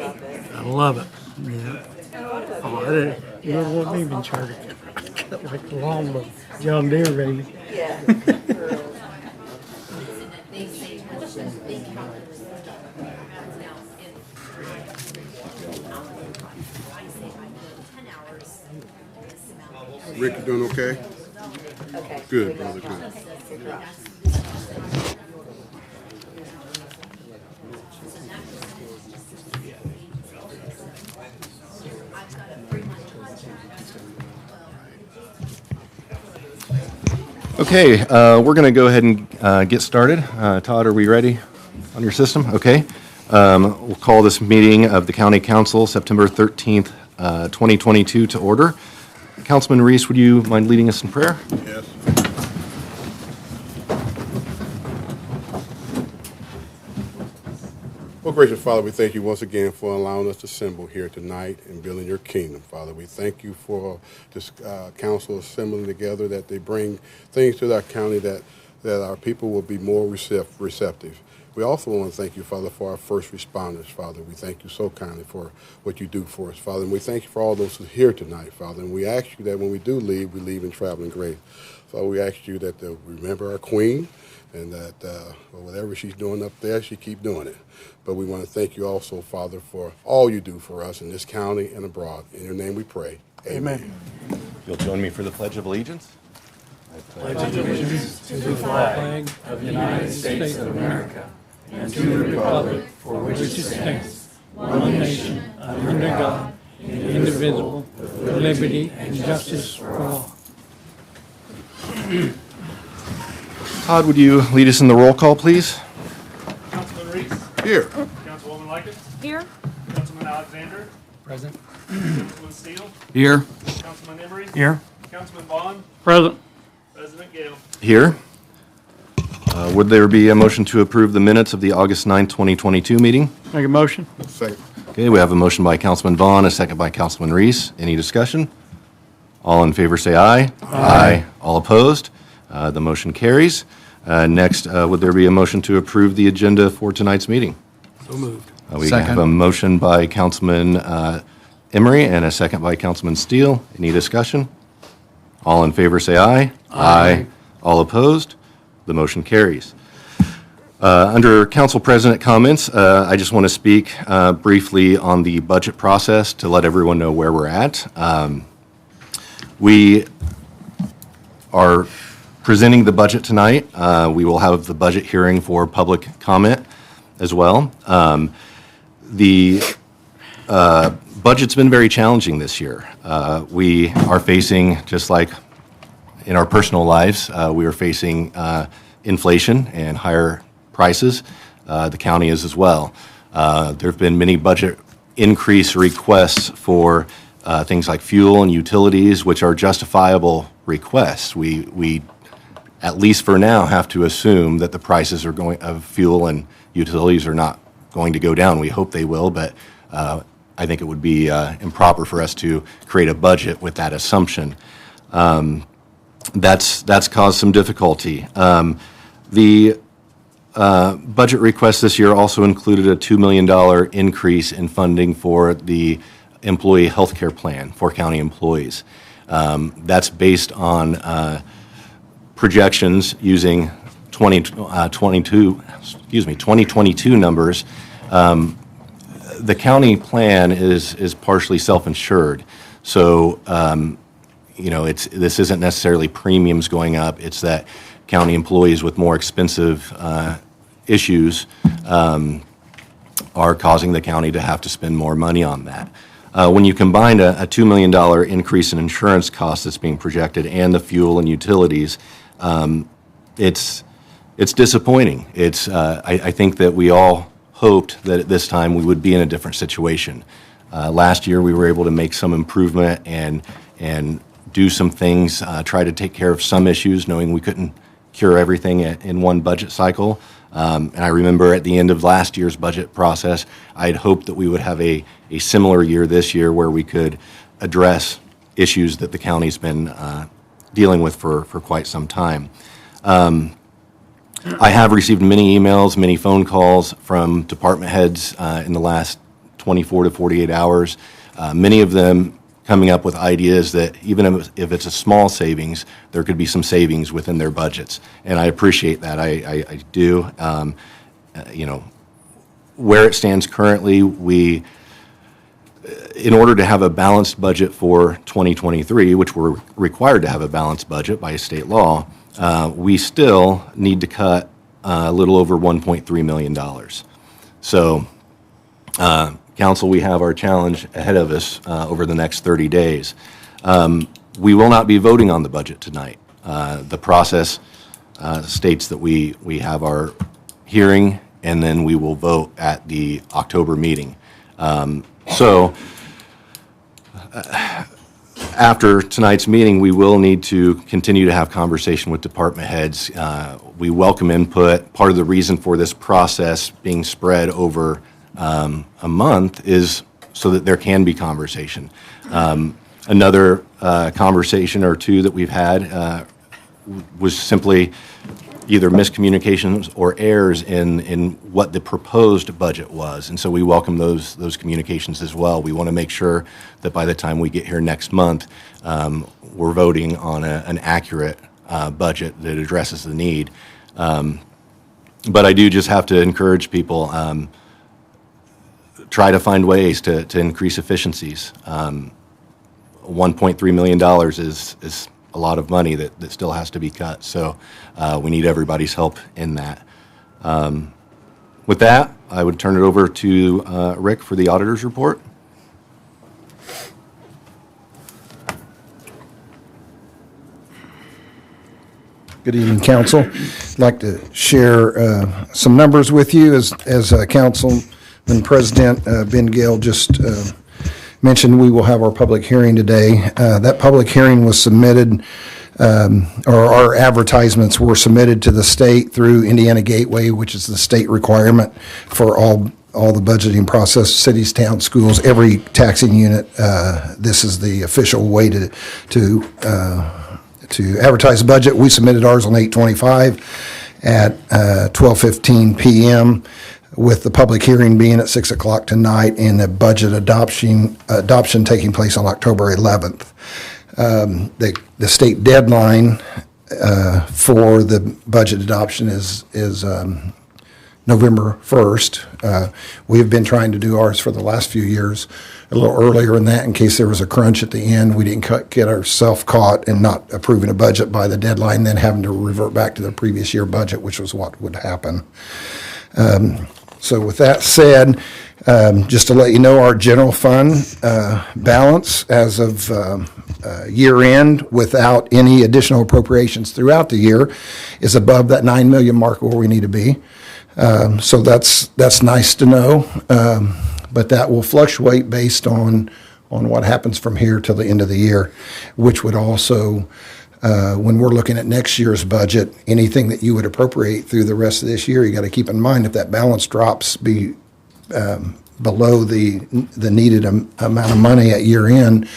I love it. Yeah. Oh, I didn't, you know what I mean, Charlie? Like the lawnmower, John Deere, baby. Yeah. Rick, you doing okay? Okay. Good, brother, good. Okay, we're going to go ahead and get started. Todd, are we ready on your system? Okay. We'll call this meeting of the County Council, September 13th, 2022, to order. Councilman Reese, would you mind leading us in prayer? Yes. Well, gracious Father, we thank you once again for allowing us to assemble here tonight and building your kingdom, Father. We thank you for this council assembling together, that they bring things to our county that our people will be more receptive. We also want to thank you, Father, for our first responders, Father. We thank you so kindly for what you do for us, Father. And we thank you for all those who are here tonight, Father. And we ask you that when we do leave, we leave in traveling grace. So we ask you that they'll remember our Queen, and that whatever she's doing up there, she keep doing it. But we want to thank you also, Father, for all you do for us in this county and abroad. In your name we pray. Amen. You'll join me for the Pledge of Allegiance? Pledge allegiance to the flag of the United States of America and to the republic for which it stands, one nation, under God, indivisible, with liberty and justice for all. Todd, would you lead us in the roll call, please? Councilman Reese. Here. Councilwoman Likens. Here. Councilman Alexander. Present. Councilman Steele. Here. Councilman Emery. Here. Councilman Vaughn. Present. President Gale. Here. Would there be a motion to approve the minutes of the August 9th, 2022 meeting? Make a motion. Second. Okay, we have a motion by Councilman Vaughn, a second by Councilman Reese. Any discussion? All in favor say aye. Aye. All opposed? The motion carries. Next, would there be a motion to approve the agenda for tonight's meeting? So moved. We have a motion by Councilman Emery and a second by Councilman Steele. Any discussion? All in favor say aye. Aye. All opposed? The motion carries. Under Council President comments, I just want to speak briefly on the budget process to let everyone know where we're at. We are presenting the budget tonight. We will have the budget hearing for public comment as well. The budget's been very challenging this year. We are facing, just like in our personal lives, we are facing inflation and higher prices. The county is as well. There have been many budget increase requests for things like fuel and utilities, which are justifiable requests. We at least for now have to assume that the prices of fuel and utilities are not going to go down. We hope they will, but I think it would be improper for us to create a budget with that assumption. That's caused some difficulty. The budget request this year also included a $2 million increase in funding for the employee health care plan for county employees. That's based on projections using 2022 numbers. The county plan is partially self-insured, so this isn't necessarily premiums going up. It's that county employees with more expensive issues are causing the county to have to spend more money on that. When you combine a $2 million increase in insurance costs that's being projected and the fuel and utilities, it's disappointing. I think that we all hoped that at this time we would be in a different situation. Last year we were able to make some improvement and do some things, try to take care of some issues, knowing we couldn't cure everything in one budget cycle. And I remember at the end of last year's budget process, I had hoped that we would have a similar year this year where we could address issues that the county's been dealing with for quite some time. I have received many emails, many phone calls from department heads in the last 24 to 48 hours. Many of them coming up with ideas that even if it's a small savings, there could be some savings within their budgets. And I appreciate that. I do. Where it stands currently, in order to have a balanced budget for 2023, which we're required to have a balanced budget by state law, we still need to cut a little over $1.3 million. So, Council, we have our challenge ahead of us over the next 30 days. We will not be voting on the budget tonight. The process states that we have our hearing and then we will vote at the October meeting. After tonight's meeting, we will need to continue to have conversation with department heads. We welcome input. Part of the reason for this process being spread over a month is so that there can be conversation. Another conversation or two that we've had was simply either miscommunications or errors in what the proposed budget was. And so we welcome those communications as well. We want to make sure that by the time we get here next month, we're voting on an accurate budget that addresses the need. But I do just have to encourage people, try to find ways to increase efficiencies. $1.3 million is a lot of money that still has to be cut. So we need everybody's help in that. With that, I would turn it over to Rick for the auditor's report. Good evening, Council. I'd like to share some numbers with you as Councilman President Ben Gale just mentioned. We will have our public hearing today. That public hearing was submitted, or our advertisements were submitted to the state through Indiana Gateway, which is the state requirement for all the budgeting process, cities, towns, schools, every taxing unit. This is the official way to advertise the budget. We submitted ours on 8/25 at 12:15 p.m. with the public hearing being at 6 o'clock tonight and the budget adoption taking place on October 11th. The state deadline for the budget adoption is November 1st. We have been trying to do ours for the last few years a little earlier than that in case there was a crunch at the end. We didn't get ourselves caught in not approving a budget by the deadline, then having to revert back to the previous year budget, which was what would happen. So with that said, just to let you know, our general fund balance as of year end without any additional appropriations throughout the year is above that 9 million mark where we need to be. So that's nice to know, but that will fluctuate based on what happens from here till the end of the year, which would also, when we're looking at next year's budget, anything that you would appropriate through the rest of this year, you got to keep in mind if that balance drops below the needed amount of money at year end,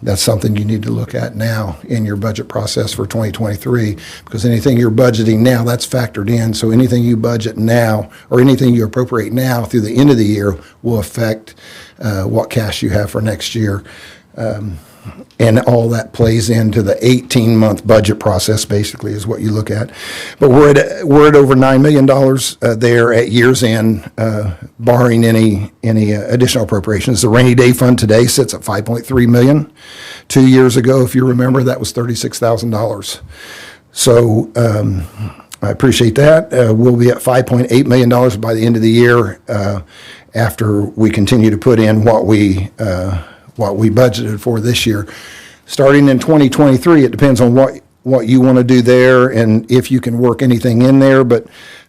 that's something you need to look at now in your budget process for 2023, because anything you're budgeting now, that's factored in. So anything you budget now or anything you appropriate now through the end of the year will affect what cash you have for next year. And all that plays into the 18-month budget process, basically, is what you look at. But we're at over $9 million there at year's end, barring any additional appropriations. The rainy day fund today sits at $5.3 million. 2 years ago, if you remember, that was $36,000. So I appreciate that. We'll be at $5.8 million by the end of the year after we continue to put in what we budgeted for this year. Starting in 2023, it depends on what you want to do there and if you can work anything in there, but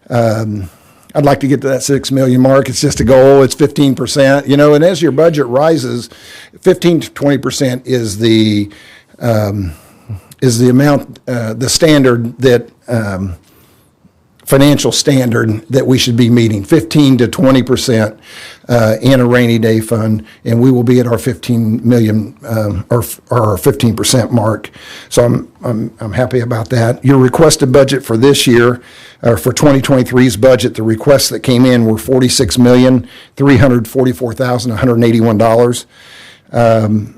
I'd like to get to that 6 million mark. It's just a goal. It's 15%, and as your budget rises, 15 to 20% is the amount, the standard that financial standard that we should be meeting, 15 to 20% in a rainy day fund, and we will be at our 15 million or our 15% mark. So I'm happy about that. Your requested budget for this year, for 2023's budget, the requests that came in were $46,344,181.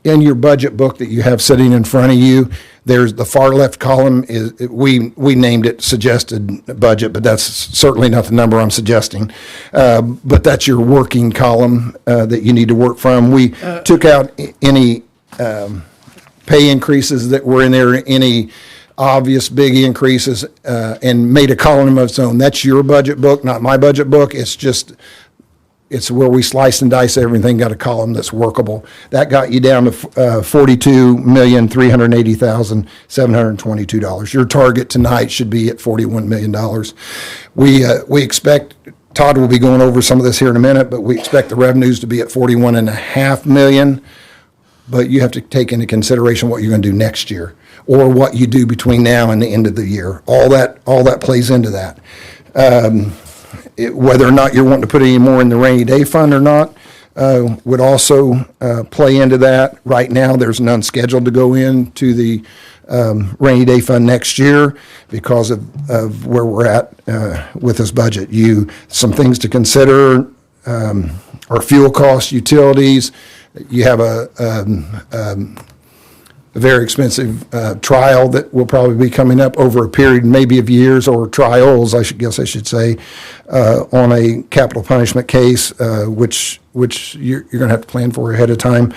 In your budget book that you have sitting in front of you, there's the far left column is we named it suggested budget, but that's certainly not the number I'm suggesting. But that's your working column that you need to work from. We took out any pay increases that were in there, any obvious big increases, and made a column of its own. That's your budget book, not my budget book. It's where we slice and dice everything, got a column that's workable. That got you down to $42,380,722. Your target tonight should be at $41 million. We expect, Todd will be going over some of this here in a minute, but we expect the revenues to be at $41.5 million. But you have to take into consideration what you're going to do next year, or what you do between now and the end of the year. All that plays into that. Whether or not you're wanting to put any more in the rainy day fund or not would also play into that. Right now, there's none scheduled to go into the rainy day fund next year because of where we're at with this budget. Some things to consider are fuel costs, utilities. You have a very expensive trial that will probably be coming up over a period maybe of years, or trials, I should say, on a capital punishment case, which you're going to have to plan for ahead of time.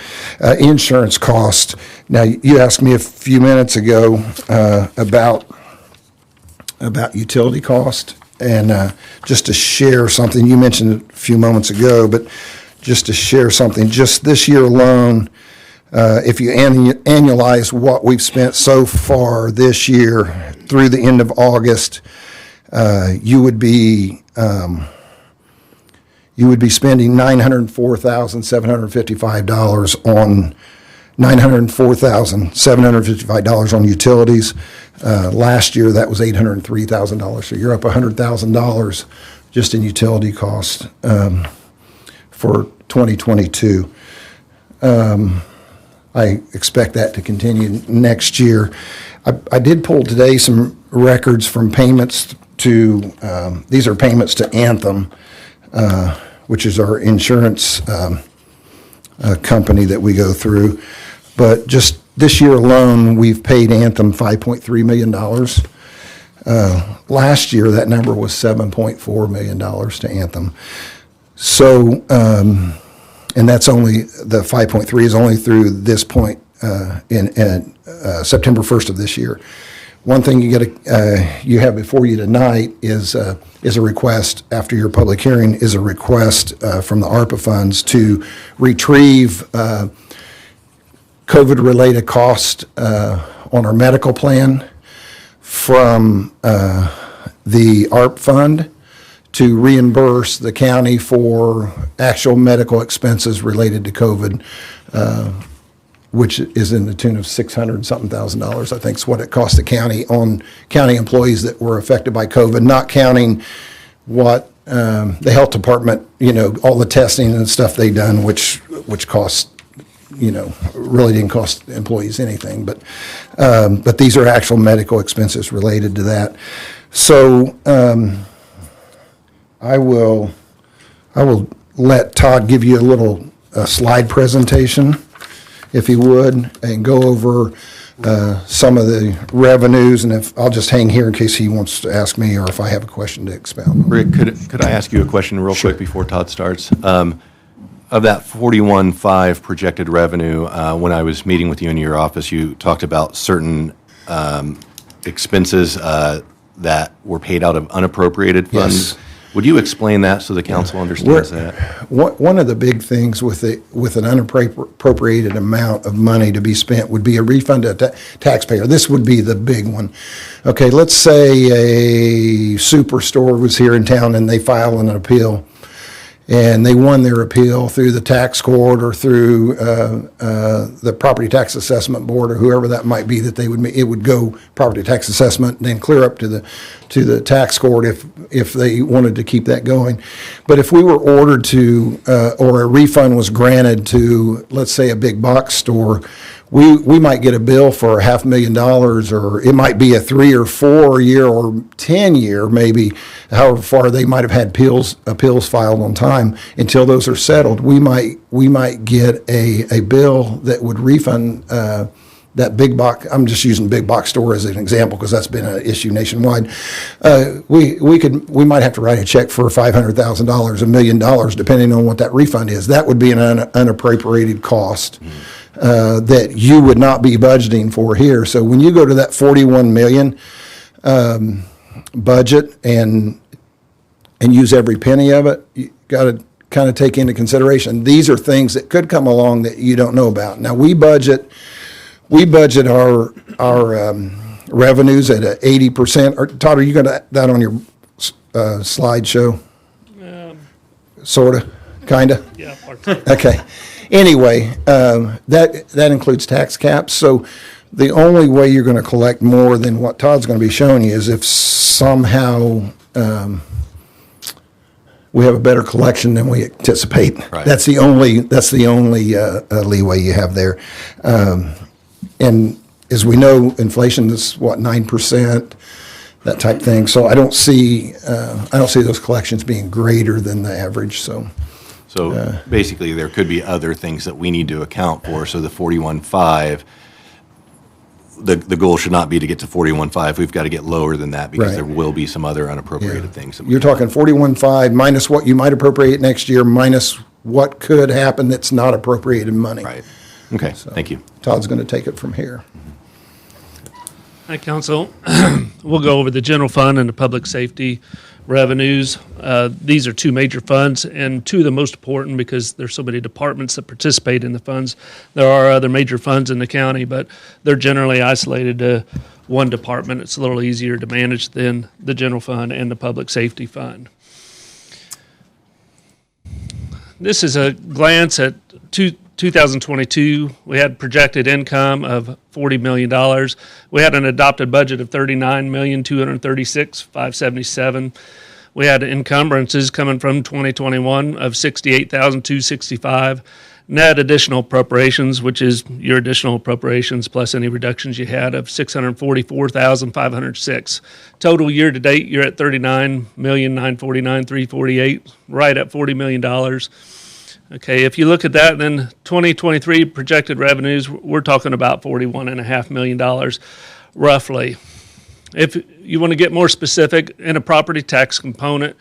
Insurance cost. Now, you asked me a few minutes ago about utility cost, and just to share something, you mentioned it a few moments ago, but just to share something, just this year alone, if you annualize what we've spent so far this year through the end of August, you would be spending $904,755 on utilities. Last year that was $803,000, so you're up $100,000 just in utility costs for 2022. I expect that to continue next year. I did pull today some records from payments to, these are payments to Anthem, which is our insurance company that we go through. But just this year alone, we've paid Anthem $5.3 million. Last year, that number was $7.4 million to Anthem. So, and that's only, the 5.3 is only through this point in September 1st of this year. One thing you have before you tonight is a request, after your public hearing, is a request from the ARPA funds to retrieve COVID-related costs on our medical plan from the ARP fund to reimburse the county for actual medical expenses related to COVID, which is in the tune of $600-something, I think is what it cost the county on county employees that were affected by COVID, not counting what the health department, all the testing and stuff they done, which cost, really didn't cost employees anything, but these are actual medical expenses related to that. So, I will let Todd give you a little slide presentation, if he would, and go over some of the revenues, and if I'll just hang here in case he wants to ask me or if I have a question to expound. Rick, could I ask you a question real quick before Todd starts? Of that 41.5 projected revenue, when I was meeting with you in your office, you talked about certain expenses that were paid out of unappropriated funds. Yes. Would you explain that so the council understands that? One of the big things with an unappropriated amount of money to be spent would be a refund to taxpayer. This would be the big one. Okay, let's say a superstore was here in town and they file an appeal, and they won their appeal through the tax court or through the property tax assessment board or whoever that might be, that it would go property tax assessment and then clear up to the tax court if they wanted to keep that going. But if we were ordered to or a refund was granted to, let's say, a big box store, we might get a bill for $500,000, or it might be a 3 or 4 year or 10 year, maybe, however far they might have had appeals filed on time until those are settled. We might get a bill that would refund that big box. I'm just using big box store as an example because that's been an issue nationwide. We might have to write a check for $500,000, $1 million, depending on what that refund is. That would be an unappropriated cost. That you would not be budgeting for here. So when you go to that 41 million budget and use every penny of it, you got to kind of take into consideration these are things that could come along that you don't know about. Now we budget our revenues at 80%. Or Todd, are you got that on your slideshow? Sorta, kinda. Yeah. Okay. Anyway, that includes tax caps. So the only way you're going to collect more than what Todd's going to be showing you is if somehow we have a better collection than we anticipate. Right. That's the only leeway you have there. And as we know, inflation is 9%, that type thing. So I don't see those collections being greater than the average. So basically, there could be other things that we need to account for. So the 41.5, the goal should not be to get to 41.5. We've got to get lower than that because Right. there will be some other unappropriated things. That You're talking 41.5 minus what you might appropriate next year minus what could happen that's not appropriated money. Right. Okay, thank you. Todd's going to take it from here. Hi, Council. We'll go over the general fund and the public safety revenues. These are two major funds and two of the most important because there's so many departments that participate in the funds. There are other major funds in the county, but they're generally isolated to one department. It's a little easier to manage than the general fund and the public safety fund. This is a glance at 2022. We had projected income of $40 million. We had an adopted budget of $39,236,577. We had encumbrances coming from 2021 of $68,265. Net additional appropriations, which is your additional appropriations plus any reductions you had, of $644,506. Total year to date, you're at $39,949,348, right at $40 million. Okay, if you look at that, then 2023 projected revenues, we're talking about $41.5 million, roughly. If you want to get more specific, in a property tax component,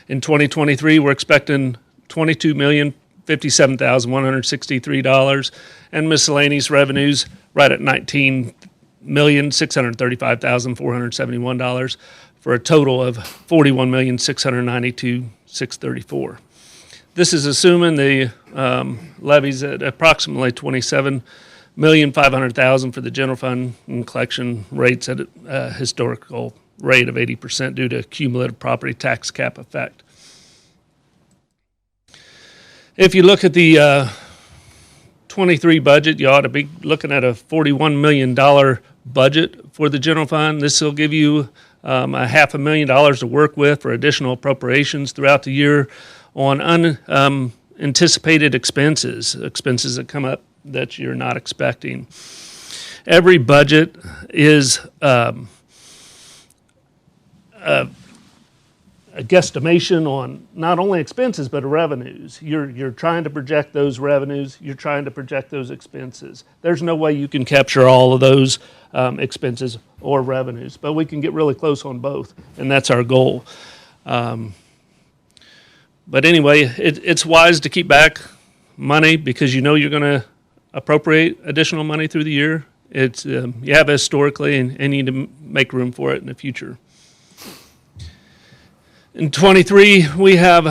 in 2023, we're expecting $22,057,163, and miscellaneous revenues right at $19,635,471, for a total of $41,692,634. This is assuming the levies at approximately $27,500,000 for the general fund, and collection rates at a historical rate of 80% due to cumulative property tax cap effect. If you look at the 23 budget, you ought to be looking at a $41 million budget for the general fund. This will give you $500,000 to work with for additional appropriations throughout the year on unanticipated expenses that come up that you're not expecting. Every budget is a guesstimation on not only expenses but revenues. You're trying to project those revenues. You're trying to project those expenses. There's no way you can capture all of those expenses or revenues, but we can get really close on both, and that's our goal. But anyway, it's wise to keep back money because you know you're going to appropriate additional money through the year. It's you have historically, and you need to make room for it in the future. In 23, we have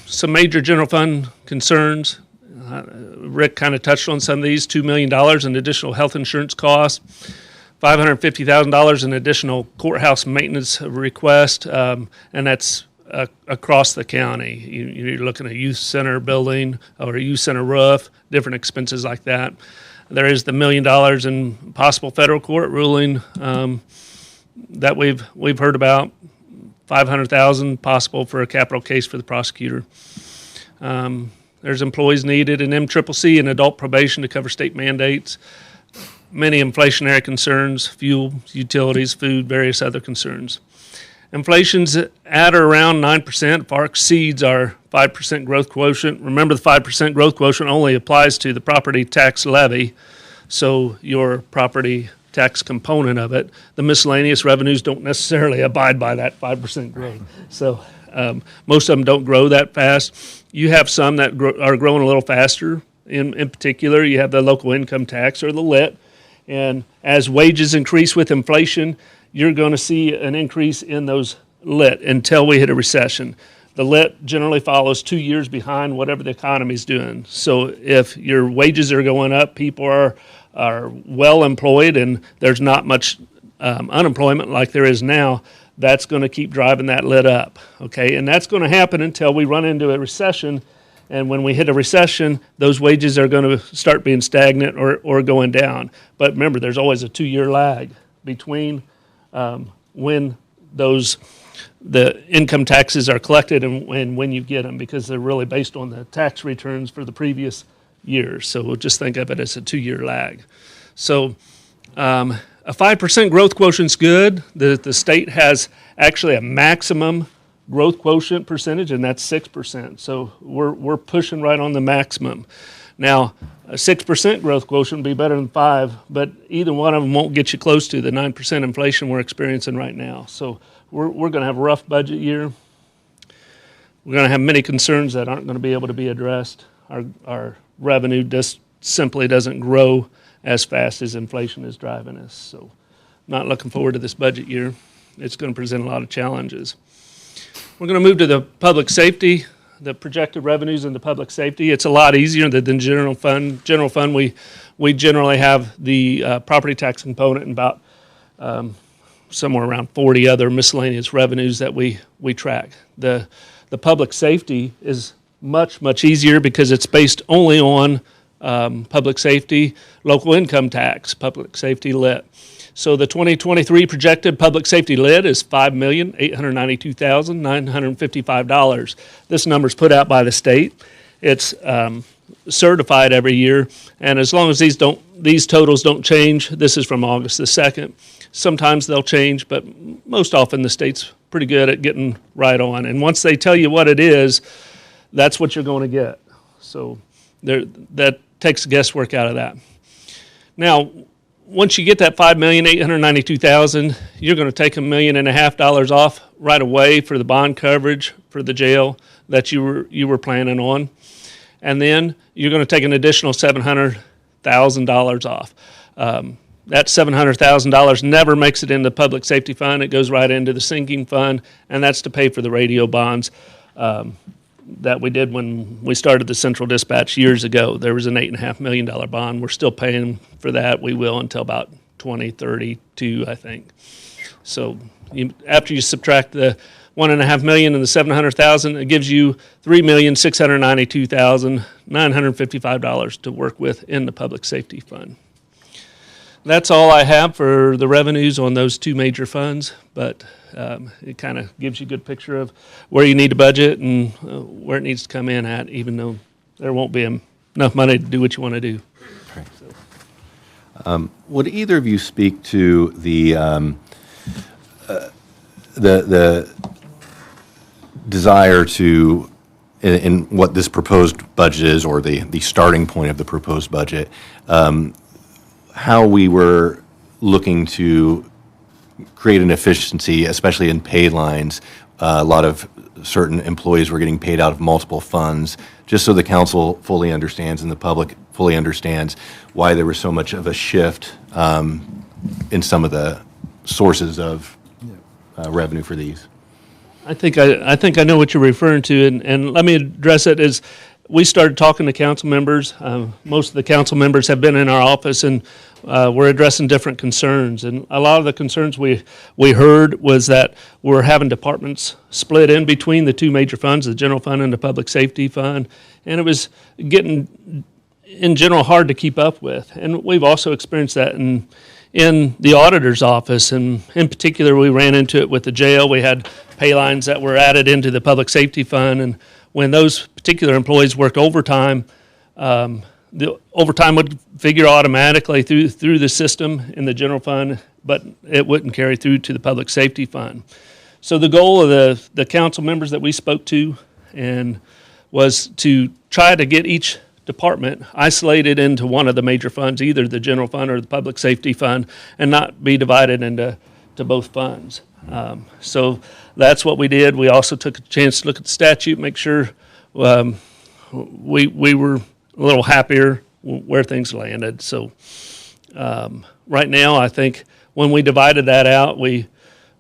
some major general fund concerns. Rick kind of touched on some of these. $2 million in additional health insurance costs, $550,000 in additional courthouse maintenance request, and that's across the county. You're looking at a youth center building or a youth center roof, different expenses like that. There is the $1 million in possible federal court ruling that we've heard about. $500,000 possible for a capital case for the prosecutor. There's employees needed in MCCC and adult probation to cover state mandates. Many inflationary concerns, fuel, utilities, food, various other concerns. Inflation's at or around 9%, far exceeds our 5% growth quotient. Remember, the 5% growth quotient only applies to the property tax levy, so your property tax component of it. The miscellaneous revenues don't necessarily abide by that 5% growth. So most of them don't grow that fast. You have some that are growing a little faster. In particular, you have the local income tax or the LIT. And as wages increase with inflation, you're going to see an increase in those LIT until we hit a recession. The LIT generally follows 2 years behind whatever the economy's doing. So if your wages are going up, people are well employed and there's not much unemployment like there is now, that's going to keep driving that LIT up, okay? And that's going to happen until we run into a recession, and when we hit a recession, those wages are going to start being stagnant or going down. But remember, there's always a 2-year lag between when the income taxes are collected and when you get them, because they're really based on the tax returns for the previous years. So we'll just think of it as a 2-year lag. So a 5% growth quotient's good. The state has actually a maximum growth quotient percentage, and that's 6%. So we're pushing right on the maximum. Now, a 6% growth quotient would be better than 5, but either one of them won't get you close to the 9% inflation we're experiencing right now. So we're going to have a rough budget year. We're going to have many concerns that aren't going to be able to be addressed. Our revenue just simply doesn't grow as fast as inflation is driving us. So not looking forward to this budget year. It's going to present a lot of challenges. We're going to move to the public safety, the projected revenues in the public safety. It's a lot easier than general fund. General fund, we generally have the property tax component and about somewhere around 40 other miscellaneous revenues that we track. The public safety is much easier because it's based only on public safety, local income tax, public safety lit. So the 2023 projected public safety lit is $5,892,955. This number is put out by the state. It's certified every year, and as long as these totals don't change, this is from August the 2nd. Sometimes they'll change, but most often the state's pretty good at getting right on. And once they tell you what it is, that's what you're going to get. So that takes the guesswork out of that. Now, once you get that $5,892,000, you're going to take $1.5 million off right away for the bond coverage for the jail that you were planning on, and then you're going to take an additional $700,000 off. That $700,000 never makes it into the public safety fund. It goes right into the sinking fund, and that's to pay for the radio bonds that we did when we started the central dispatch years ago. There was an $8.5 million bond. We're still paying for that. We will until about 2032, I think. So after you subtract the $1.5 million and the $700,000, it gives you $3,692,955 to work with in the public safety fund. That's all I have for the revenues on those two major funds, but it kind of gives you a good picture of where you need to budget and where it needs to come in at, even though there won't be enough money to do what you want to do. Right. Would either of you speak to the desire to, in what this proposed budget is, or the starting point of the proposed budget, how we were looking to create an efficiency, especially in pay lines? A lot of certain employees were getting paid out of multiple funds, just so the council fully understands and the public fully understands why there was so much of a shift in some of the sources of revenue for these. I think I know what you're referring to, and let me address it as we started talking to council members. Most of the council members have been in our office, and we're addressing different concerns. And a lot of the concerns we heard was that we're having departments split in between the two major funds, the general fund and the public safety fund, and it was getting, in general, hard to keep up with. And we've also experienced that in the auditor's office, and in particular, we ran into it with the jail. We had pay lines that were added into the public safety fund, and when those particular employees worked overtime, the overtime would figure automatically through the system in the general fund, but it wouldn't carry through to the public safety fund. So the goal of the council members that we spoke to and was to try to get each department isolated into one of the major funds, either the general fund or the public safety fund, and not be divided into both funds. So that's what we did. We also took a chance to look at the statute, make sure we were a little happier where things landed. So right now, I think when we divided that out, we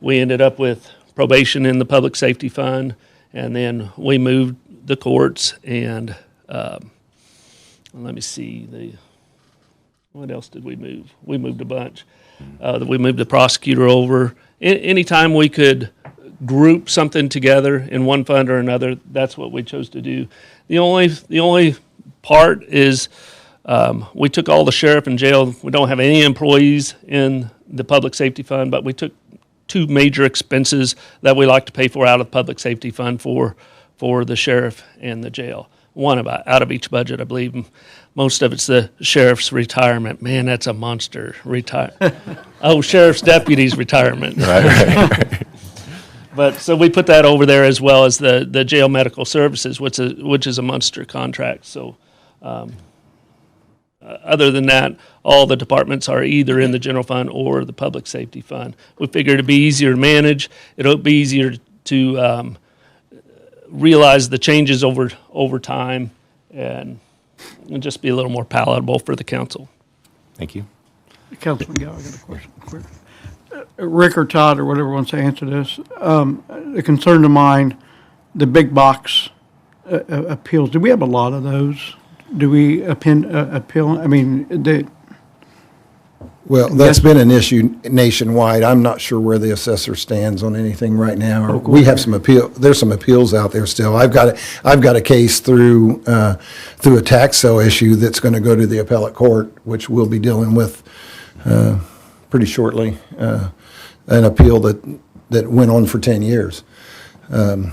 ended up with probation in the public safety fund, and then we moved the courts, and let me see, what else did we move? We moved a bunch. We moved the prosecutor over. Anytime we could group something together in one fund or another, that's what we chose to do. The only part is we took all the sheriff and jail. We don't have any employees in the public safety fund, but we took two major expenses that we like to pay for out of the public safety fund for the sheriff and the jail. One out of each budget, I believe. Most of it's the sheriff's retirement. Man, that's a monster. Sheriff's deputy's retirement. Right. But so we put that over there, as well as the jail medical services, which is a monster contract. So other than that, all the departments are either in the general fund or the public safety fund. We figured it'd be easier to manage. It'll be easier to realize the changes over time, and just be a little more palatable for the council. Thank you. Councilman Gow, I got a question quick. Rick or Todd or whatever wants to answer this. A concern of mine, the big box appeals. Do we have a lot of those? Do we appeal? I mean, Well, that's been an issue nationwide. I'm not sure where the assessor stands on anything right now. We have some there's some appeals out there still. I've got a case through a tax sale issue that's going to go to the appellate court, which we'll be dealing with pretty shortly. An appeal that went on for 10 years. The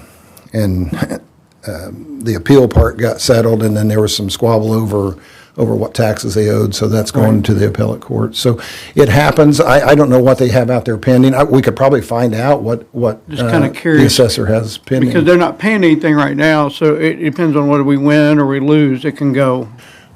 appeal part got settled, and then there was some squabble over what taxes they owed, so that's going to the appellate court. So it happens. I don't know what they have out there pending. We could probably find out what just kind of the curious assessor has pending. because they're not paying anything right now, so it depends on whether we win or we lose. It can go.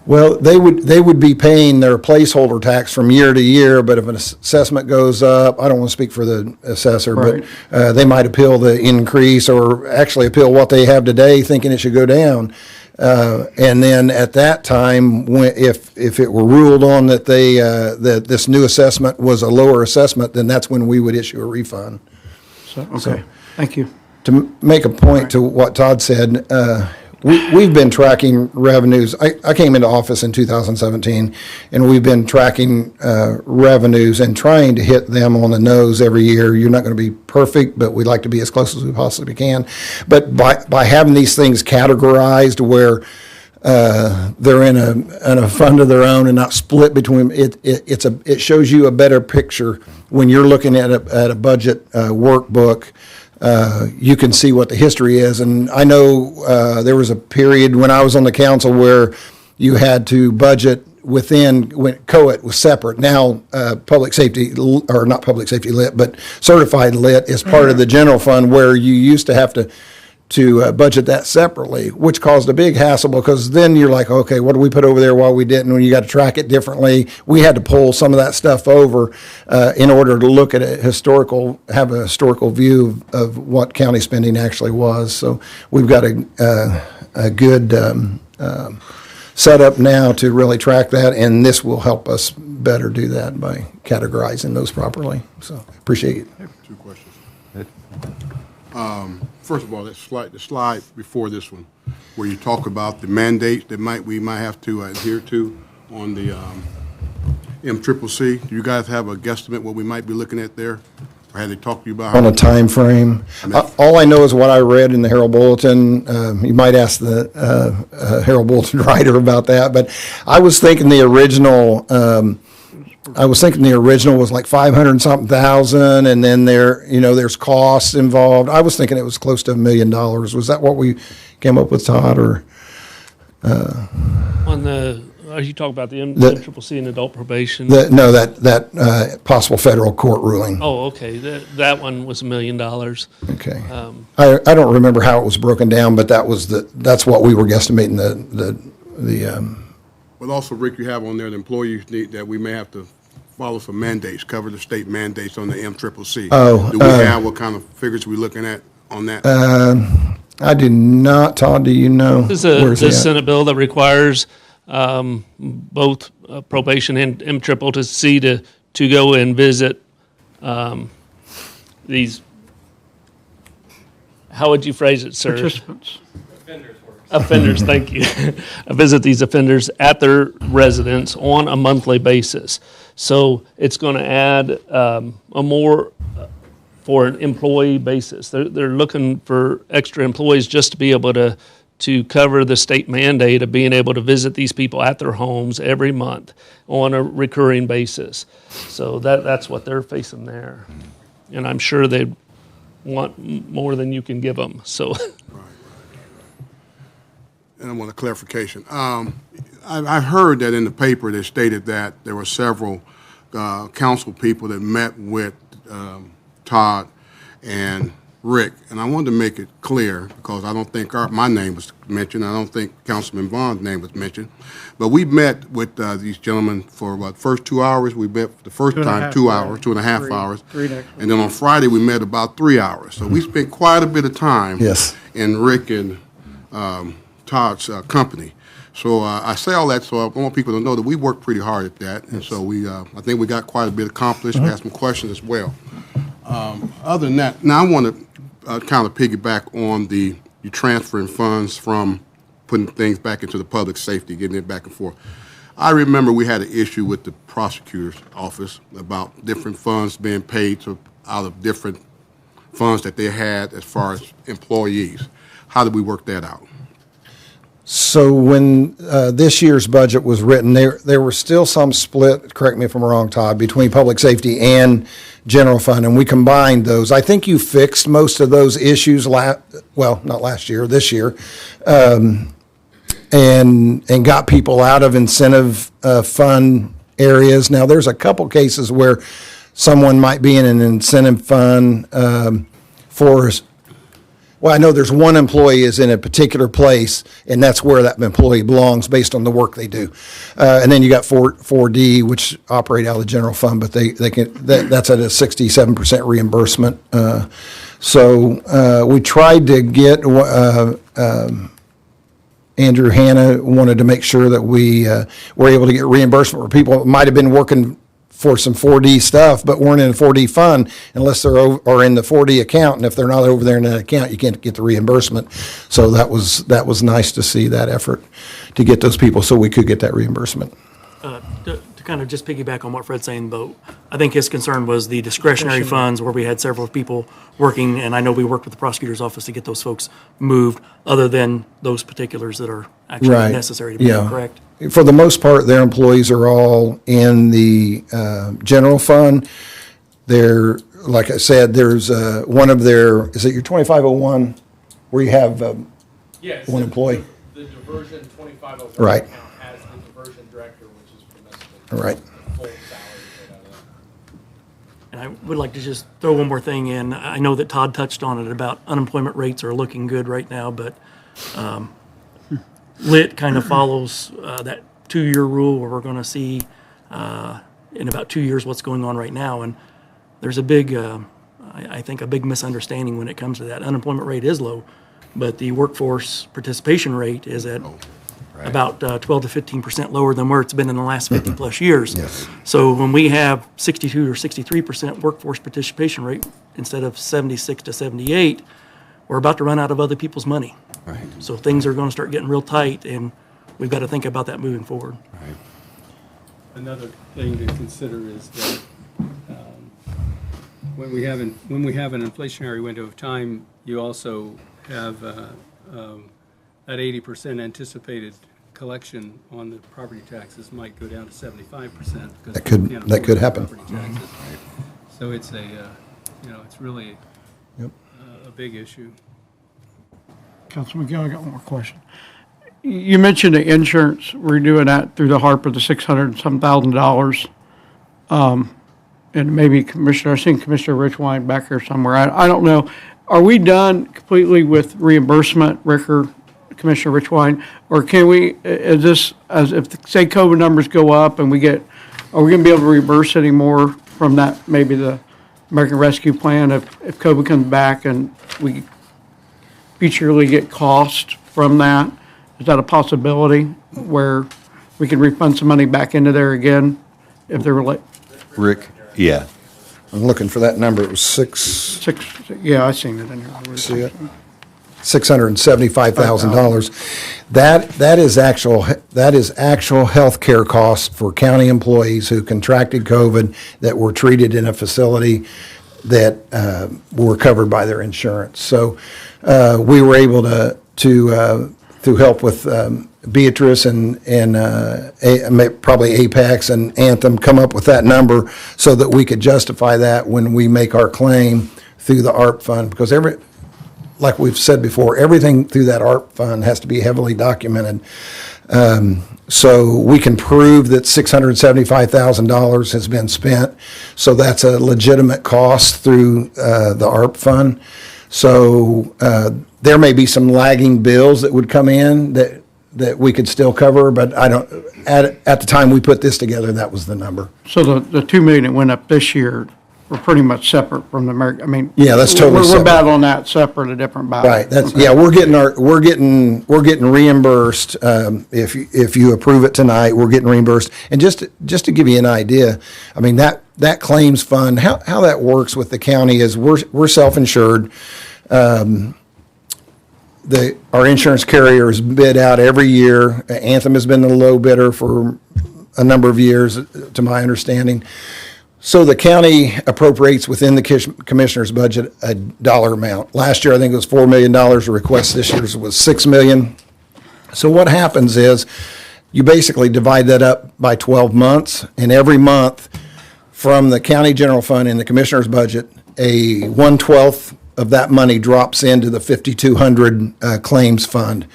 Well, they would be paying their placeholder tax from year to year, but if an assessment goes up, I don't want to speak for the assessor, Right. but they might appeal the increase or actually appeal what they have today, thinking it should go down. And then at that time, if it were ruled on that that this new assessment was a lower assessment, then that's when we would issue a refund. Okay, thank you. To make a point to what Todd said, we've been tracking revenues. I came into office in 2017, and we've been tracking revenues and trying to hit them on the nose every year. You're not going to be perfect, but we'd like to be as close as we possibly can. But by having these things categorized where they're in a fund of their own and not split between, it shows you a better picture when you're looking at a budget workbook. You can see what the history is. And I know there was a period when I was on the council where you had to budget within, when COIT was separate. Now, public safety, or not public safety lit, but certified lit is part of the general fund, where you used to have to budget that separately, which caused a big hassle, because then you're like, okay, what do we put over there while we didn't? When you got to track it differently, we had to pull some of that stuff over in order to look at have a historical view of what county spending actually was. So we've got a good setup now to really track that, and this will help us better do that by categorizing those properly. So appreciate it. Two questions. First of all, the slide before this one, where you talk about the mandates that we might have to adhere to on the MCCC. Do you guys have a guesstimate what we might be looking at there? Or had they talked to you about? On a time frame? All I know is what I read in the Herald Bulletin. You might ask the Herald Bulletin writer about that, but I was thinking the original was like 500 and something thousand, and then there's costs involved. I was thinking it was close to $1 million. Was that what we came up with, Todd, or? Are you talking about the MCCC and adult probation? That possible federal court ruling. Oh, okay. That one was $1 million. Okay. I don't remember how it was broken down, but that's what we were guesstimating the. But also, Rick, you have on there the employees need that we may have to follow some mandates, cover the state mandates on the MCCC. Oh, do we have what kind of figures are we looking at on that? I do not. Todd, do you know? This is a Senate bill that requires both probation and MCCC to go and visit these. How would you phrase it, sir? Participants. Offenders, thank you. Visit these offenders at their residence on a monthly basis. So it's going to add a more for an employee basis. They're looking for extra employees just to be able to cover the state mandate of being able to visit these people at their homes every month on a recurring basis. So that's what they're facing there. And I'm sure they want more than you can give them. So. And I want a clarification. I've heard that in the paper they stated that there were several council people that met with Todd and Rick, and I wanted to make it clear because I don't think my name was mentioned. I don't think Councilman Vaughn's name was mentioned. But we met with these gentlemen for the first 2 hours. We met the first time 2 hours, 2.5 hours. And then on Friday we met about 3 hours. So we spent quite a bit of time in Rick and Todd's company. So I say all that so I want people to know that we worked pretty hard at that. And so I think we got quite a bit accomplished. We had some questions as well. Other than that, now I want to kind of piggyback on you transferring funds from putting things back into the public safety, getting it back and forth. I remember we had an issue with the prosecutor's office about different funds being paid out of different funds that they had as far as employees. How did we work that out? So when this year's budget was written, there was still some split, correct me if I'm wrong, Todd, between public safety and general fund, and we combined those. I think you fixed most of those issues, not last year, this year, and got people out of incentive fund areas. Now, there's a couple cases where someone might be in an incentive fund I know there's one employee is in a particular place, and that's where that employee belongs based on the work they do. And then you got 4D, which operate out of the general fund, but that's at a 67% reimbursement. So we tried to get Andrew Hanna wanted to make sure that we were able to get reimbursement for people that might have been working for some 4D stuff, but weren't in a 4D fund unless they're or in the 4D account. And if they're not over there in that account, you can't get the reimbursement. So that was nice to see that effort to get those people so we could get that reimbursement. To kind of just piggyback on what Fred's saying, though, I think his concern was the discretionary funds where we had several people working, and I know we worked with the prosecutor's office to get those folks moved, other than those particulars that are actually necessary to be correct. For the most part, their employees are all in the general fund. They're, like I said, there's one of their, is it your 2501, where you have one employee? The diversion 2501 right. account has the diversion director, which is permissible. Right. Full salary paid out of that. And I would like to just throw one more thing in. I know that Todd touched on it about unemployment rates are looking good right now, but LIT kind of follows that 2-year rule where we're going to see in about 2 years what's going on right now. And there's a big, I think, a big misunderstanding when it comes to that. Unemployment rate is low, but the workforce participation rate is at about 12 to 15% lower than where it's been in the last 50-plus years. Yes. So when we have 62 or 63% workforce participation rate instead of 76 to 78, we're about to run out of other people's money. Right. So things are going to start getting real tight, and we've got to think about that moving forward. Right. Another thing to consider is that when we have an inflationary window of time, you also have that 80% anticipated collection on the property taxes might go down to 75%. because That could- we can't that afford could the happen. property taxes. So it's it's really Yep. a big issue. Councilman Gill, I got one more question. You mentioned the insurance, we're doing that through the HARP of the $600,000. And maybe Commissioner, I've seen Commissioner Richwine back here somewhere. I don't know. Are we done completely with reimbursement, Ricker, Commissioner Richwine? Or can we, is this, as if, say, COVID numbers go up and are we going to be able to reimburse any more from that, maybe the American Rescue Plan, if COVID comes back and we futurely get cost from that? Is that a possibility where we can refund some money back into there again if they're like Rick? Yeah. I'm looking for that number. It was six, yeah, I seen it in here. See it? $675,000. That is actual health care costs for county employees who contracted COVID that were treated in a facility that were covered by their insurance. So we were able to through help with Beatrice and probably Apex and Anthem, come up with that number so that we could justify that when we make our claim through the ARP fund, because like we've said before, everything through that ARP fund has to be heavily documented. So we can prove that $675,000 has been spent. So that's a legitimate cost through the ARP fund. So there may be some lagging bills that would come in that we could still cover, but I don't, at the time we put this together, that was the number. So the 2 million that went up this year were pretty much separate from the American, I mean. Yeah, that's totally We're separate. battling that separate, a different battle. Right, that's, Okay. yeah, we're getting reimbursed, if you approve it tonight, we're getting reimbursed. And just to give you an idea, I mean, that claims fund, how that works with the county is we're self-insured. Our insurance carriers bid out every year. Anthem has been the low bidder for a number of years, to my understanding. So the county appropriates within the commissioner's budget a dollar amount. Last year, I think it was $4 million. The request this year was $6 million. So what happens is you basically divide that up by 12 months, and every month from the county general fund in the commissioner's budget, a 1/12 of that money drops into the 5,200 claims fund.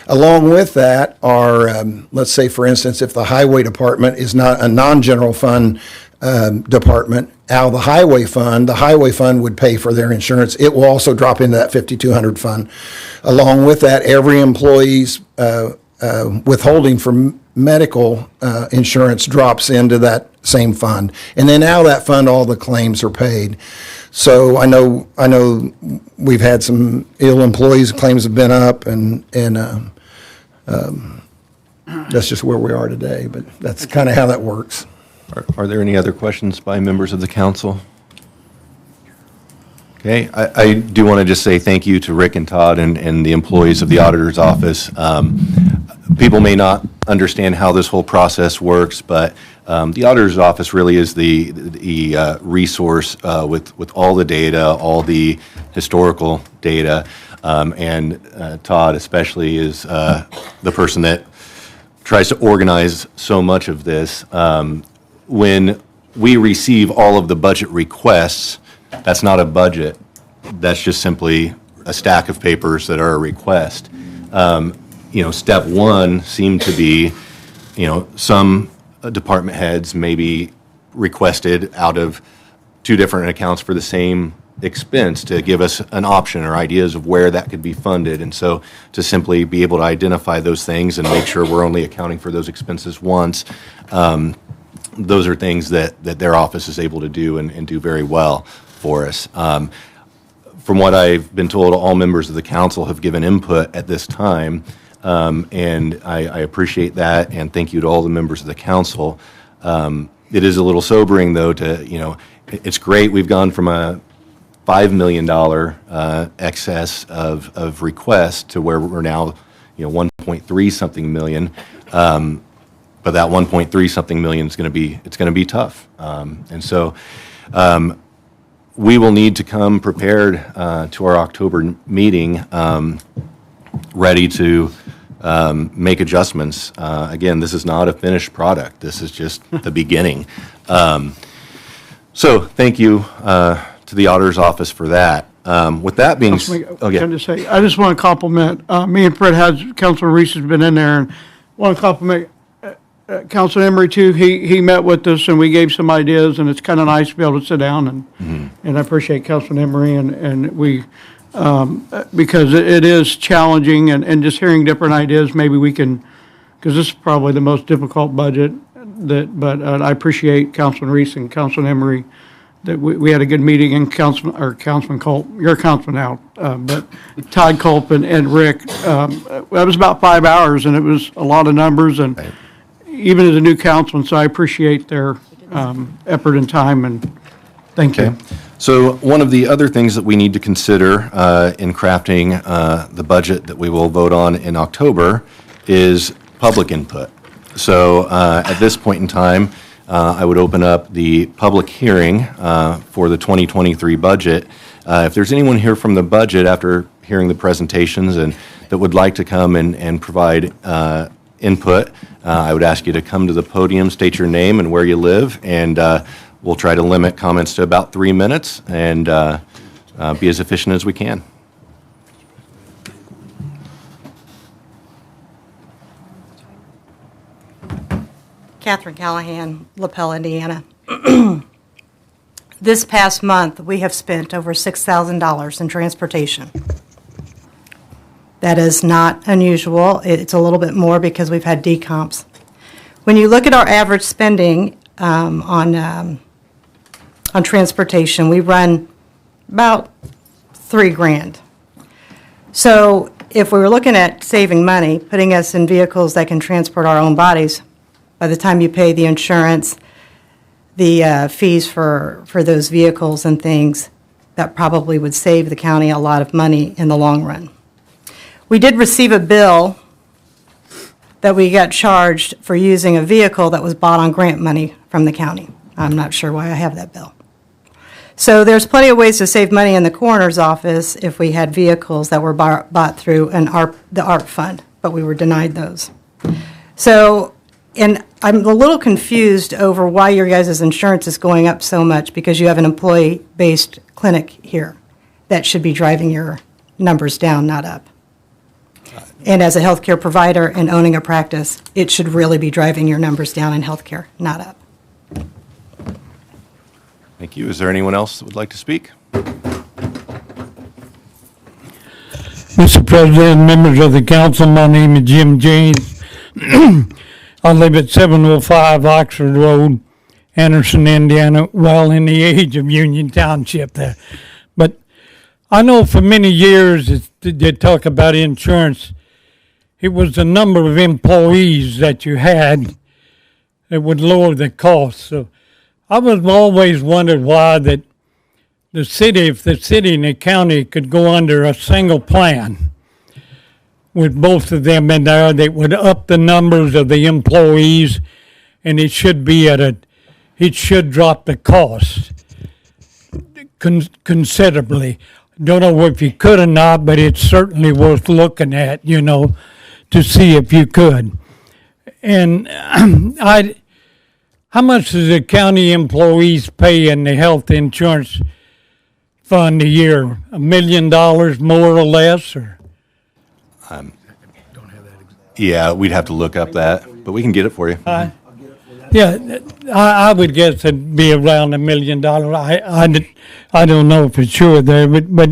Along with that are, let's say, for instance, if the highway department is not a non-general fund department, out of the highway fund would pay for their insurance. It will also drop into that 5,200 fund. Along with that, every employee's withholding from medical insurance drops into that same fund. And then out of that fund, all the claims are paid. So I know we've had some ill employees, claims have been up, and that's just where we are today, but that's kind of how that works. Are there any other questions by members of the council? Okay, I do want to just say thank you to Rick and Todd and the employees of the auditor's office. People may not understand how this whole process works, but the auditor's office really is the resource with all the data, all the historical data, and Todd especially is the person that tries to organize so much of this. When we receive all of the budget requests, that's not a budget. That's just simply a stack of papers that are a request. Step one seemed to be, some department heads maybe requested out of two different accounts for the same expense to give us an option or ideas of where that could be funded. And so to simply be able to identify those things and make sure we're only accounting for those expenses once, those are things that their office is able to do and do very well for us. From what I've been told, all members of the council have given input at this time. and I appreciate that, and thank you to all the members of the council. It is a little sobering, though, it's great we've gone from a $5 million excess of requests to where we're now, 1.3 something million. But that 1.3 something million is going to be tough. And so we will need to come prepared to our October meeting, ready to make adjustments. Again, this is not a finished product. This is just the beginning. So thank you to the auditor's office for that. With that being, Can I just say, I just want to compliment, me and Fred Councilman Reese has been in there, and want to compliment Councilman Emery too. He met with us and we gave some ideas, and it's kind of nice to be able to sit down and I appreciate Councilman Emery and we, because it is challenging and just hearing different ideas, maybe we can, because this is probably the most difficult budget but I appreciate Councilman Reese and Councilman Emery that we had a good meeting, and Councilman Culp, you're Councilman now, but Todd Culp and Rick, that was about 5 hours, and it was a lot of numbers, and even as a new councilman, so I appreciate their effort and time, and thank you. So one of the other things that we need to consider in crafting the budget that we will vote on in October is public input. So at this point in time, I would open up the public hearing for the 2023 budget. If there's anyone here from the budget after hearing the presentations and that would like to come and provide input, I would ask you to come to the podium, state your name and where you live, and we'll try to limit comments to about 3 minutes and be as efficient as we can. Catherine Callahan, LaPel, Indiana. This past month, we have spent over $6,000 in transportation. That is not unusual. It's a little bit more because we've had decomps. When you look at our average spending on transportation, we run about $3,000. So if we were looking at saving money, putting us in vehicles that can transport our own bodies, by the time you pay the insurance, the fees for those vehicles and things, that probably would save the county a lot of money in the long run. We did receive a bill that we got charged for using a vehicle that was bought on grant money from the county. I'm not sure why I have that bill. So there's plenty of ways to save money in the coroner's office if we had vehicles that were bought through the ARP fund, but we were denied those. So, and I'm a little confused over why your guys' insurance is going up so much, because you have an employee-based clinic here that should be driving your numbers down, not up. And as a healthcare provider and owning a practice, it should really be driving your numbers down in healthcare, not up. Thank you. Is there anyone else that would like to speak? Mr. President, members of the council, my name is Jim James. I live at 705 Oxford Road, Anderson, Indiana, well in the age of Union Township there. But I know for many years they talk about insurance. It was the number of employees that you had that would lower the cost. So I was always wondered why that if the city and the county could go under a single plan with both of them in there, they would up the numbers of the employees, and it should drop the cost considerably. Don't know if you could or not, but it's certainly worth looking at, to see if you could. And how much does the county employees pay in the health insurance fund a year? $1 million more or less, or? Yeah, we'd have to look up that, but we can get it for you. Yeah, I would guess it'd be around $1 million. I don't know for sure there, but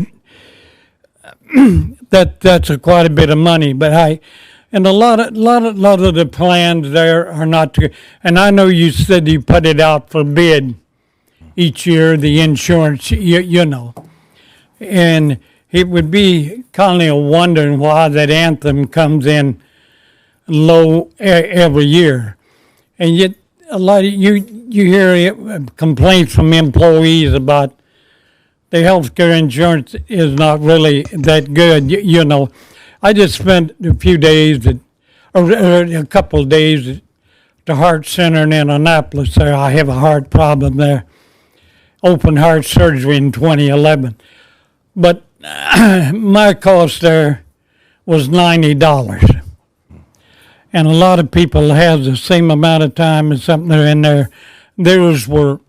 that's quite a bit of money. But and a lot of the plans there are not to. And I know you said you put it out for bid each year, the insurance, and it would be kind of wondering why that anthem comes in low every year. And yet, a lot of you hear complaints from employees about the health care insurance is not really that good. You know, I just spent a few days or a couple of days at the Heart Center in Indianapolis. There, I have a heart problem there. Open heart surgery in 2011, but my cost there was $90. And a lot of people have the same amount of time and something they're in there. Theirs were,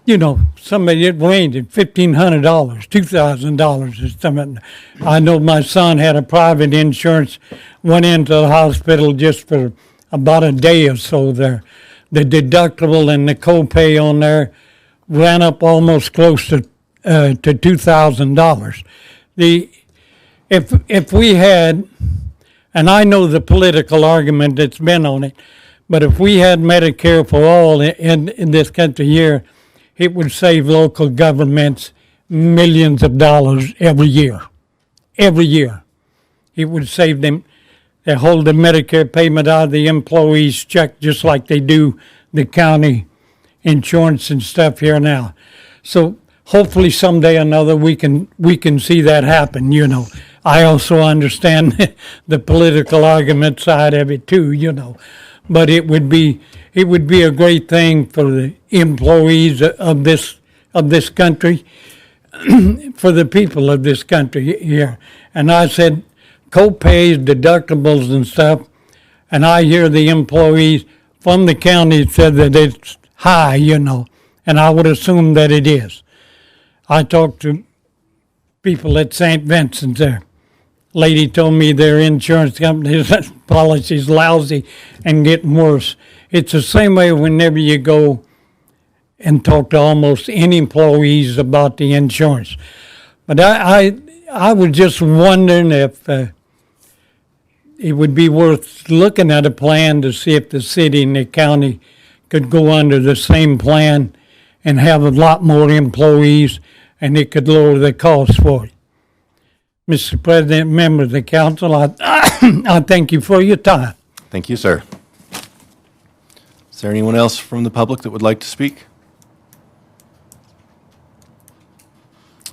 you know, somebody, it ranged at $1,500, $2,000 or something. I know my son had a private insurance, went into the hospital just for about a day or so there. The deductible and the copay on there ran up almost close to $2,000. If we had, and I know the political argument that's been on it, but if we had Medicare for all in this country here, it would save local governments millions of dollars every year. Every year. It would save them. They hold the Medicare payment out of the employee's check just like they do the county insurance and stuff here now. So hopefully someday or another we can see that happen, you know. I also understand the political argument side of it too, you know. But it would be a great thing for the employees of this country, for the people of this country here. And I said, co-pays, deductibles and stuff, and I hear the employees from the county said that it's high, you know, and I would assume that it is. I talked to people at St. Vincent's there. Lady told me their insurance company's policy's lousy and getting worse. It's the same way whenever you go and talk to almost any employees about the insurance. But I was just wondering if it would be worth looking at a plan to see if the city and the county could go under the same plan and have a lot more employees, and it could lower the cost for it. Mr. President, members of the council, I thank you for your time. Thank you, sir. Is there anyone else from the public that would like to speak?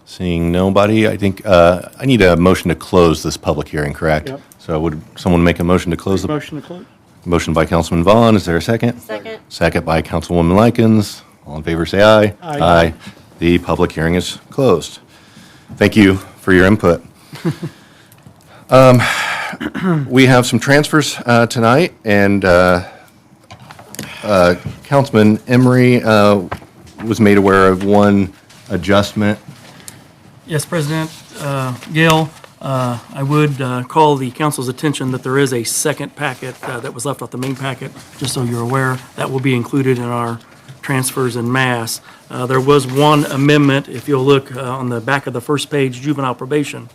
Seeing nobody, I think I need a motion to close this public hearing, correct? Yep. So would someone make a motion to close the? Motion to close. Motion by Councilman Vaughn. Is there a second? Second. Second by Councilwoman Likens. All in favor, say aye. Aye. The public hearing is closed. Thank you for your input. We have some transfers tonight, and Councilman Emery was made aware of one adjustment. Yes, President Gale, I would call the council's attention that there is a second packet that was left off the main packet, just so you're aware. That will be included in our transfers en masse. There was one amendment, if you'll look on the back of the first page, juvenile probation.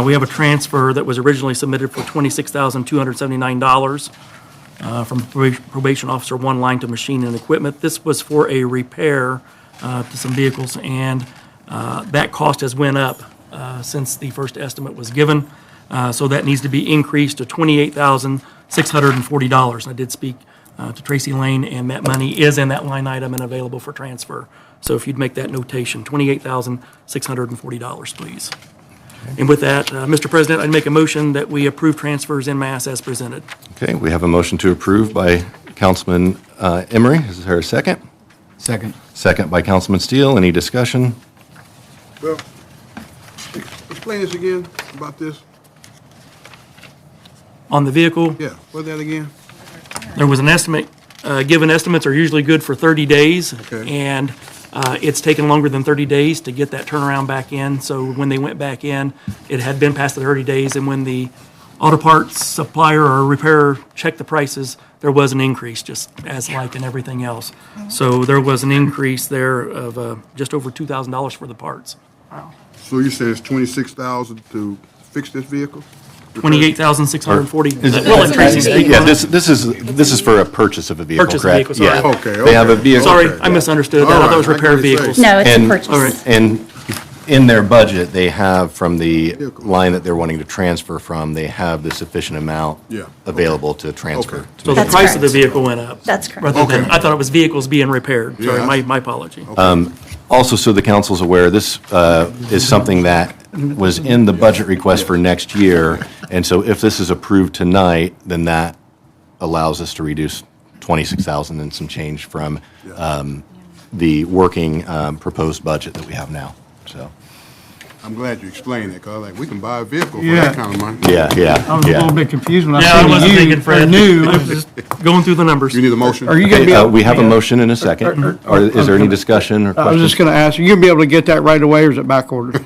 We have a transfer that was originally submitted for $26,279 from probation officer one line to machine and equipment. This was for a repair to some vehicles, and that cost has went up since the first estimate was given. So that needs to be increased to $28,640. I did speak to Tracy Lane, and that money is in that line item and available for transfer. So if you'd make that notation, $28,640, please. And with that, Mr. President, I'd make a motion that we approve transfers en masse as presented. Okay, we have a motion to approve by Councilman Emery. Is there a second? Second. Second by Councilman Steele. Any discussion? Well, explain this again about this. On the vehicle, Yeah, what's that again? there was an estimate, given estimates are usually good for 30 days. Okay. And it's taken longer than 30 days to get that turnaround back in. So when they went back in, it had been past the 30 days. And when the auto parts supplier or repairer checked the prices, there was an increase, just as like in everything else. So there was an increase there of just over $2,000 for the parts. So you say it's $26,000 to fix this vehicle? $28,640. Is it- We'll let Tracy speak Yeah, on it. this is for a purchase of a vehicle, Purchase of a correct? vehicle, sorry. Yeah. Okay, They have a okay. vehicle. Sorry, Okay. I misunderstood that. I All thought it was right, I repair was gonna say. vehicles. No, it's a And, purchase. All right. and in their budget, they have from the line that they're wanting to transfer from, they have the sufficient amount Yeah. available to transfer. Okay. So the That's price of the correct. vehicle went up. That's correct. Rather than, Okay. I thought it was vehicles being repaired. Sorry, Yeah. my apology. Also, so the council's aware, this is something that was in the budget request for next year, and so if this is approved tonight, then that allows us to reduce 26,000 and some change from the working proposed budget that we have now, so. I'm glad you explained that, because like, we can buy a vehicle for Yeah. that kind of money. Yeah, I was a little yeah. bit confused when I Yeah, I seen wasn't you. thinking, Fred. I knew. I was just going through the numbers. You need a motion? Are you going to be Okay, able? we have a motion and a second. Or is there any discussion or I was just questions? going to ask, are you going to be able to get that right away, or is it back ordered?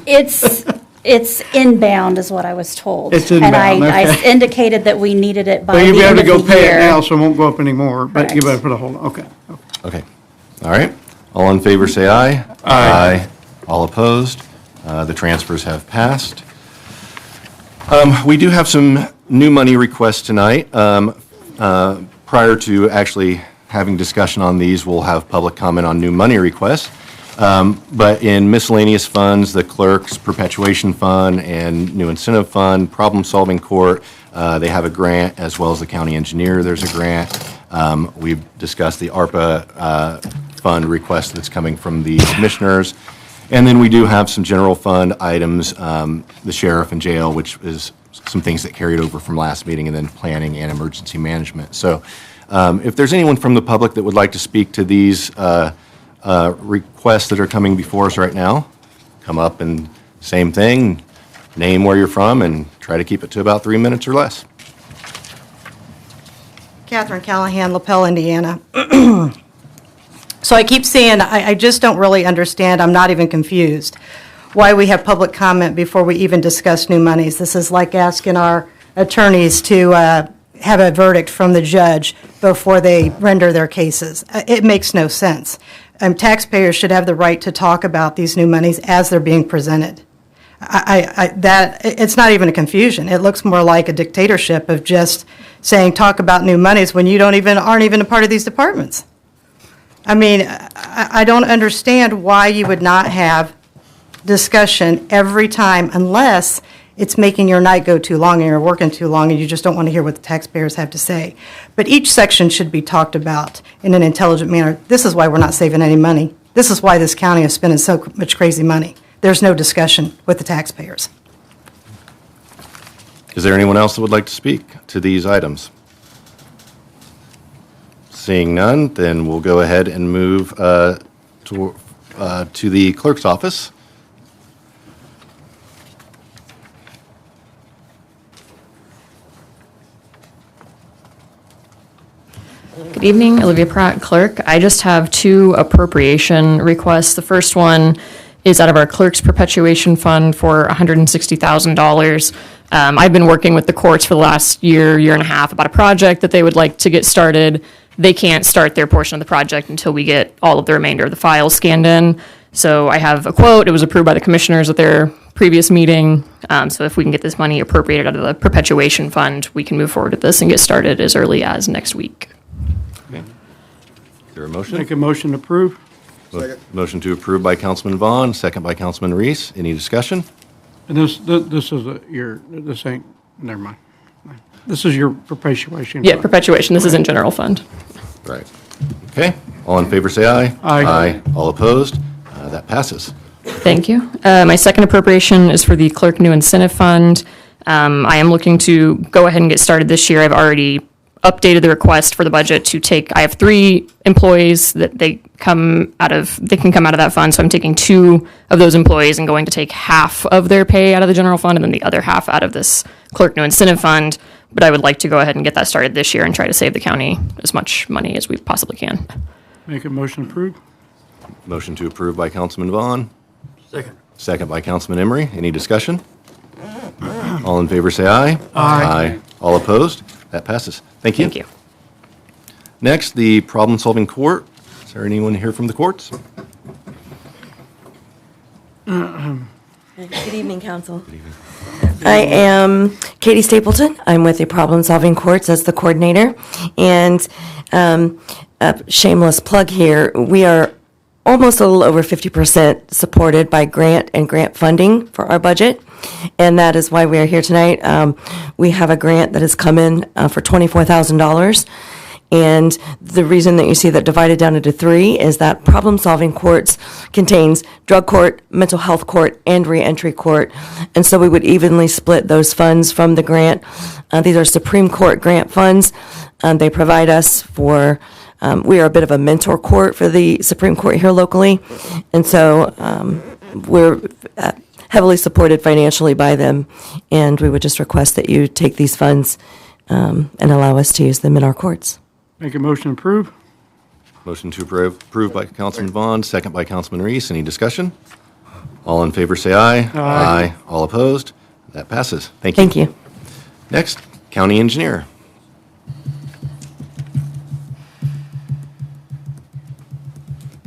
It's inbound is what I was told. It's inbound, And I okay. indicated that we needed it by So the you'll be able end to of go the pay it year. now, so it won't go up anymore, but you Correct. better put a hold on, okay. Okay, all right. All in favor, say aye. Aye. All opposed? The transfers have passed. We do have some new money requests tonight. Prior to actually having discussion on these, we'll have public comment on new money requests. But in miscellaneous funds, the clerk's perpetuation fund and new incentive fund, problem-solving court, they have a grant, as well as the county engineer, there's a grant. We've discussed the ARPA fund request that's coming from the commissioners. And then we do have some general fund items, the sheriff and jail, which is some things that carried over from last meeting, and then planning and emergency management. So if there's anyone from the public that would like to speak to these requests that are coming before us right now, come up and same thing, name where you're from, and try to keep it to about 3 minutes or less. Catherine Callahan, LaPel, Indiana. So I keep seeing, I just don't really understand, I'm not even confused, why we have public comment before we even discuss new monies. This is like asking our attorneys to have a verdict from the judge before they render their cases. It makes no sense. Taxpayers should have the right to talk about these new monies as they're being presented. It's not even a confusion. It looks more like a dictatorship of just saying, talk about new monies when you aren't even a part of these departments. I mean, I don't understand why you would not have discussion every time unless it's making your night go too long and you're working too long and you just don't want to hear what the taxpayers have to say. But each section should be talked about in an intelligent manner. This is why we're not saving any money. This is why this county is spending so much crazy money. There's no discussion with the taxpayers. Is there anyone else that would like to speak to these items? Seeing none, then we'll go ahead and move to the clerk's office. Good evening, Olivia Pratt, clerk. I just have two appropriation requests. The first one is out of our clerk's perpetuation fund for $160,000. I've been working with the courts for the last year and a half about a project that they would like to get started. They can't start their portion of the project until we get all of the remainder of the files scanned in. So I have a quote. It was approved by the commissioners at their previous meeting. So if we can get this money appropriated out of the perpetuation fund, we can move forward with this and get started as early as next week. Okay. Is there a motion? Make a motion to approve. Motion to approve by Councilman Vaughn, second by Councilman Reese. Any discussion? And this is this ain't, never mind. This is your perpetuation. Yeah, fund. perpetuation. This is in general fund. Right. Okay. All in favor, say aye. Aye. All opposed? That passes. Thank you. My second appropriation is for the clerk new incentive fund. I am looking to go ahead and get started this year. I've already updated the request for the budget to take, I have 3 employees that they can come out of that fund. So I'm taking 2 of those employees and going to take half of their pay out of the general fund and then the other half out of this clerk new incentive fund. But I would like to go ahead and get that started this year and try to save the county as much money as we possibly can. Make a motion to approve. Motion to approve by Councilman Vaughn, Second. second by Councilman Emery. Any discussion? All in favor, say aye. Aye. All opposed? That passes. Thank you. Thank you. Next, the problem-solving court. Is there anyone here from the courts? Good evening, Council. Good evening. I am Katie Stapleton. I'm with the Problem Solving Courts as the coordinator. And a shameless plug here, we are almost a little over 50% supported by grant and grant funding for our budget. And that is why we are here tonight. We have a grant that has come in for $24,000. And the reason that you see that divided down into three is that problem-solving courts contains drug court, mental health court, and reentry court. And so we would evenly split those funds from the grant. These are Supreme Court grant funds. They provide us for, we are a bit of a mentor court for the Supreme Court here locally. And so we're heavily supported financially by them. And we would just request that you take these funds and allow us to use them in our courts. Make a motion to approve? Motion to approve by Councilman Vaughn, second by Councilman Reese. Any discussion? All in favor, say aye. Aye. All opposed? That passes. Thank you. Thank you. Next, County Engineer.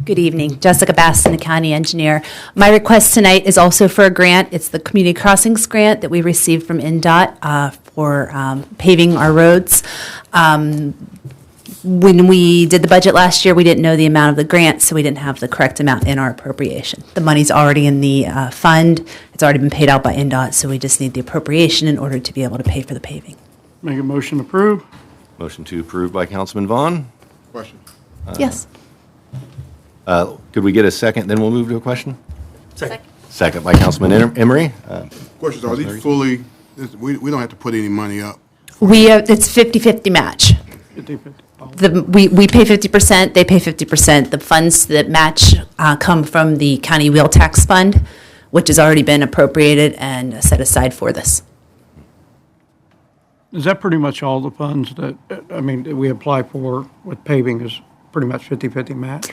Good evening. Jessica Baston, the county engineer. My request tonight is also for a grant. It's the Community Crossings Grant that we received from NDOT for paving our roads. When we did the budget last year, we didn't know the amount of the grant, so we didn't have the correct amount in our appropriation. The money's already in the fund. It's already been paid out by NDOT, so we just need the appropriation in order to be able to pay for the paving. Make a motion to approve? Motion to approve by Councilman Vaughn. Question. Yes. Could we get a second, then we'll move to a question? Second. Second by Councilman Emery. Questions, are these fully, we don't have to put any money up? It's 50-50 match. 50/50. We pay 50%, they pay 50%. The funds that match come from the county wheel tax fund, which has already been appropriated and set aside for this. Is that pretty much all the funds that, that we apply for with paving is pretty much 50/50 match?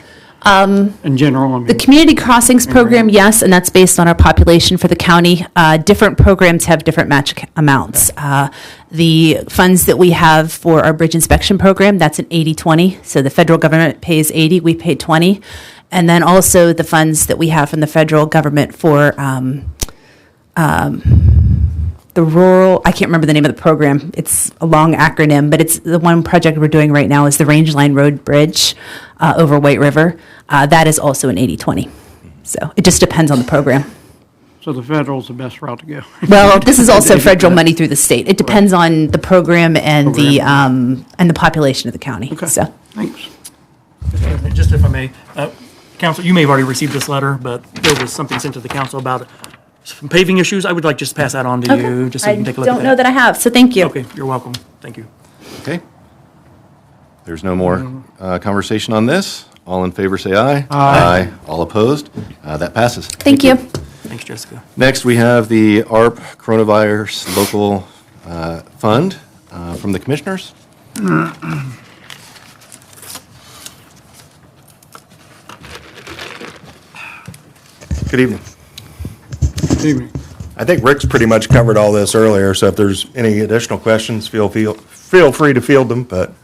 In general, The Community Crossings Program, yes, and that's based on our population for the county. Different programs have different match amounts. The funds that we have for our bridge inspection program, that's an 80-20. So the federal government pays 80, we pay 20. And then also the funds that we have from the federal government for the rural, I can't remember the name of the program. It's a long acronym, but it's the one project we're doing right now is the Range Line Road Bridge over White River. That is also an 80-20. So it just depends on the program. So the federal's the best route to go. Well, this is also federal money through the state. It depends on the program and the population of the county. Okay. So. Thanks. Just if I may, council, you may have already received this letter, but there was something sent to the council about some paving issues. I would like just to pass that on to you, just so you can take a look at that. I don't know that I have, so thank you. Okay, you're welcome. Thank you. Okay. There's no more conversation on this. All in favor, say aye. Aye. All opposed? That passes. Thank you. Thanks, Jessica. Next, we have the ARP Coronavirus Local Fund from the commissioners. Good evening. Good evening. I think Rick's pretty much covered all this earlier, so if there's any additional questions, feel free to field them, but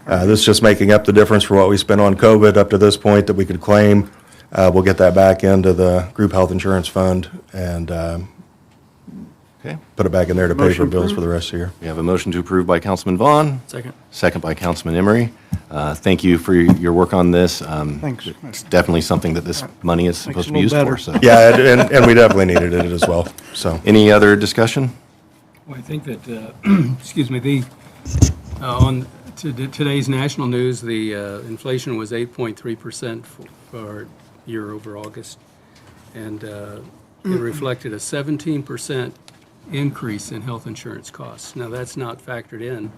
this is just making up the difference for what we spent on COVID up to this point that we could claim. We'll get that back into the group health insurance fund and Okay. put it back in there to pay for Motion bills approved. for the rest of the year. We have a motion to approve by Councilman Vaughn. Second. Second by Councilman Emery. Thank you for your work on this. Thanks. It's definitely something that this money is supposed to be used a for. little So, Yeah, and we definitely needed it as well, so. any other discussion? Well, I think that, excuse me, on today's national news, the inflation was 8.3% for year over August, and it reflected a 17% increase in health insurance costs. Now, that's not factored in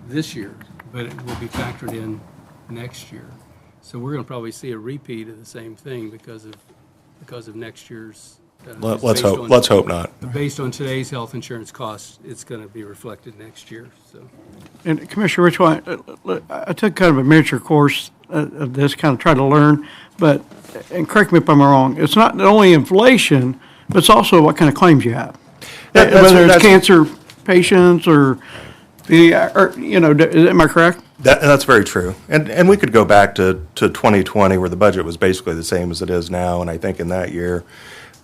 this year, but it will be factored in next year. So we're going to probably see a repeat of the same thing because of next year's. Let's hope not. Based on today's health insurance costs, it's going to be reflected next year, so. And Commissioner Rich, I took kind of a miniature course of this, kind of tried to learn, but, and correct me if I'm wrong, it's not only inflation, but it's also what kind of claims you have. Whether it's cancer patients or am I correct? That's very true. And we could go back to 2020 where the budget was basically the same as it is now, and I think in that year,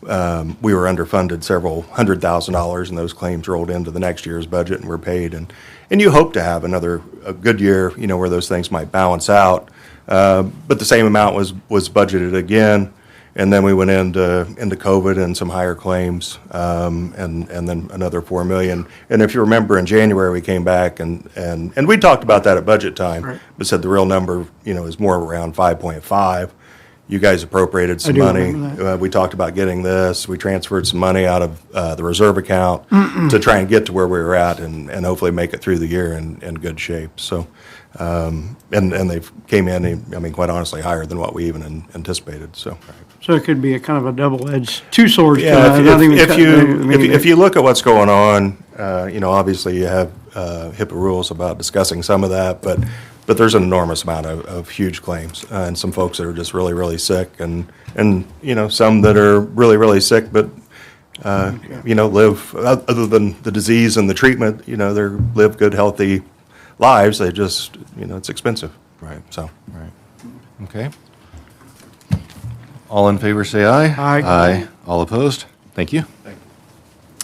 we were underfunded several $100,000, and those claims rolled into the next year's budget and were paid. And you hope to have a good year, where those things might balance out. But the same amount was budgeted again, and then we went into COVID and some higher claims, and then another $4 million. And if you remember, in January we came back and we talked about that at budget time, Right. but said the real number, is more around 5.5. You guys appropriated some do money. remember that. We talked about getting this. We transferred some money out of the reserve account to try and get to where we were at, and hopefully make it through the year in good shape. So, and they came in, quite honestly, higher than what we even anticipated. So, So it could be a kind of a double-edged, two swords. yeah, If if you look at what's going on, obviously you have HIPAA rules about discussing some of that, but there's an enormous amount of huge claims, and some folks that are just really, really sick, and some that are really, really sick, but live, other than the disease and the treatment, they live good, healthy lives. They just, it's expensive. Right. So. Right. Okay. All in favor, say aye. Aye. Aye. All opposed? Thank you.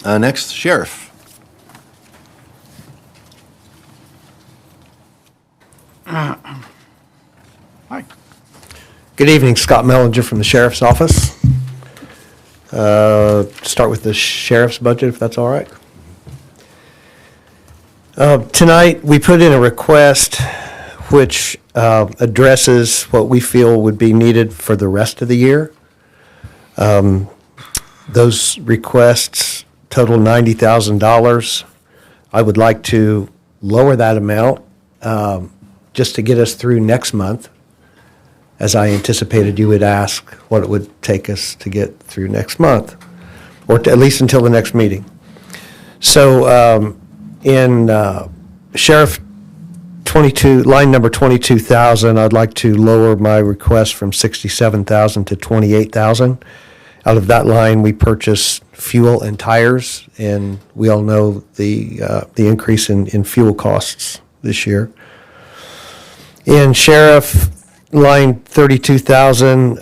Next, Sheriff. Hi. Good evening, Scott Mellinger from the Sheriff's Office. Start with the Sheriff's budget, if that's all right. Tonight, we put in a request which addresses what we feel would be needed for the rest of the year. Those requests total $90,000. I would like to lower that amount just to get us through next month, as I anticipated you would ask what it would take us to get through next month, or at least until the next meeting. So in Sheriff 22, line number 22,000, I'd like to lower my request from 67,000 to 28,000. Out of that line, we purchase fuel and tires, and we all know the increase in fuel costs this year. In Sheriff, line 32,000,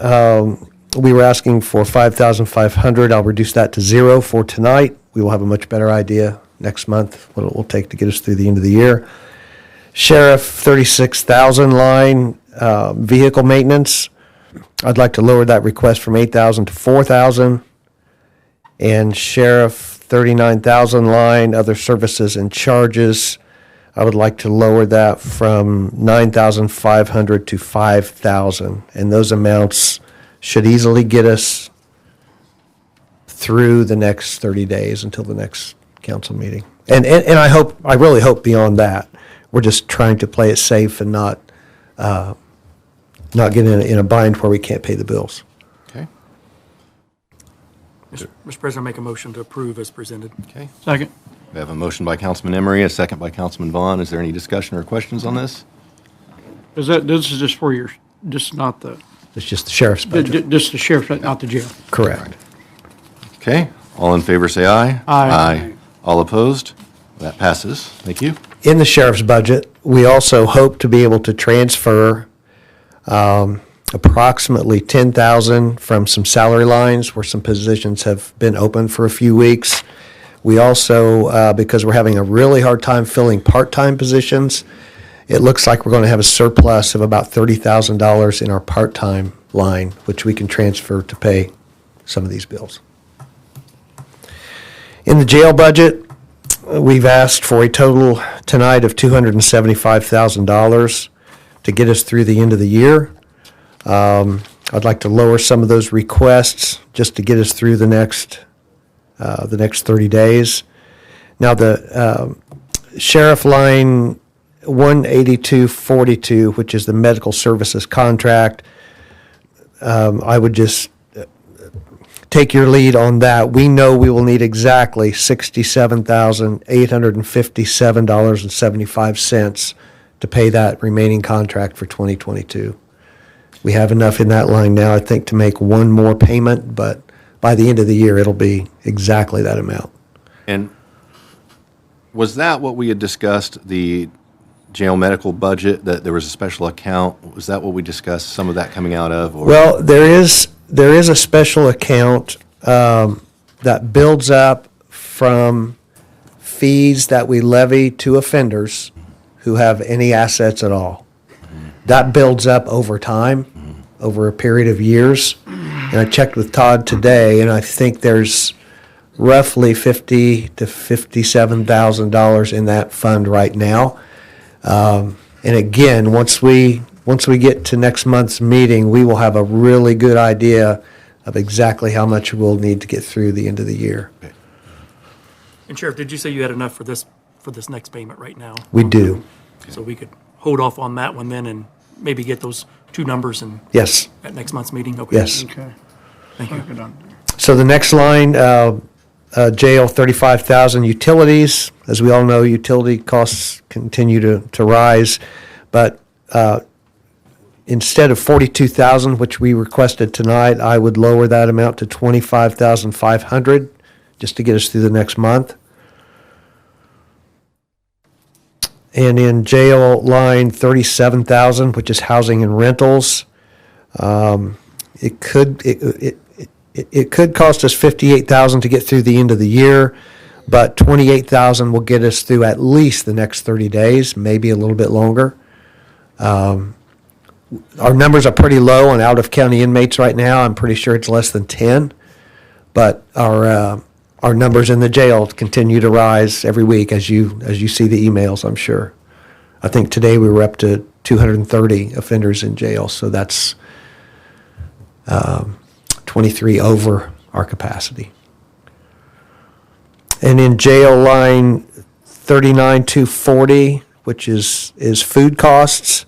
we were asking for 5,500. I'll reduce that to 0 for tonight. We will have a much better idea next month what it will take to get us through the end of the year. Sheriff, 36,000 line, vehicle maintenance. I'd like to lower that request from 8,000 to 4,000. And Sheriff, 39,000 line, other services and charges. I would like to lower that from 9,500 to 5,000. And those amounts should easily get us through the next 30 days until the next council meeting. And I really hope beyond that. We're just trying to play it safe and not get in a bind where we can't pay the bills. Okay. Mr. President, I make a motion to approve as presented. Okay. Second. We have a motion by Councilman Emery, a second by Councilman Vaughn. Is there any discussion or questions on this? This is just for your, just not the, It's just the sheriff's budget. just the sheriff, not the jail. Correct. Okay. All in favor, say aye. Aye. All opposed? That passes. Thank you. In the sheriff's budget, we also hope to be able to transfer approximately 10,000 from some salary lines where some positions have been open for a few weeks. We also, because we're having a really hard time filling part-time positions, it looks like we're going to have a surplus of about $30,000 in our part-time line, which we can transfer to pay some of these bills. In the jail budget, we've asked for a total tonight of $275,000 to get us through the end of the year. I'd like to lower some of those requests just to get us through the next 30 days. Now, the sheriff line 18242, which is the medical services contract, I would just take your lead on that. We know we will need exactly $67,857.75 to pay that remaining contract for 2022. We have enough in that line now, I think, to make one more payment, but by the end of the year, it'll be exactly that amount. And was that what we had discussed, the jail medical budget, that there was a special account? Was that what we discussed, some of that coming out of? Or? Well, there is a special account that builds up from fees that we levy to offenders who have any assets at all. That builds up over time, over a period of years. And I checked with Todd today, and I think there's roughly $50,000 to $57,000 in that fund right now. And again, once we get to next month's meeting, we will have a really good idea of exactly how much we'll need to get through the end of the year. And Sheriff, did you say you had enough for this next payment right now? We do. So we could hold off on that one then and maybe get those two numbers and Yes. at next month's meeting? Okay. Yes. Okay. Thank you. So the next line, jail, 35,000 utilities. As we all know, utility costs continue to rise, but instead of 42,000, which we requested tonight, I would lower that amount to 25,500, just to get us through the next month. And in jail line 37,000, which is housing and rentals, it could cost us 58,000 to get through the end of the year, but 28,000 will get us through at least the next 30 days, maybe a little bit longer. Our numbers are pretty low on out-of-county inmates right now. I'm pretty sure it's less than 10, but our numbers in the jail continue to rise every week as you see the emails, I'm sure. I think today we were up to 230 offenders in jail, so that's 23 over our capacity. And in jail line 39,240, which is food costs,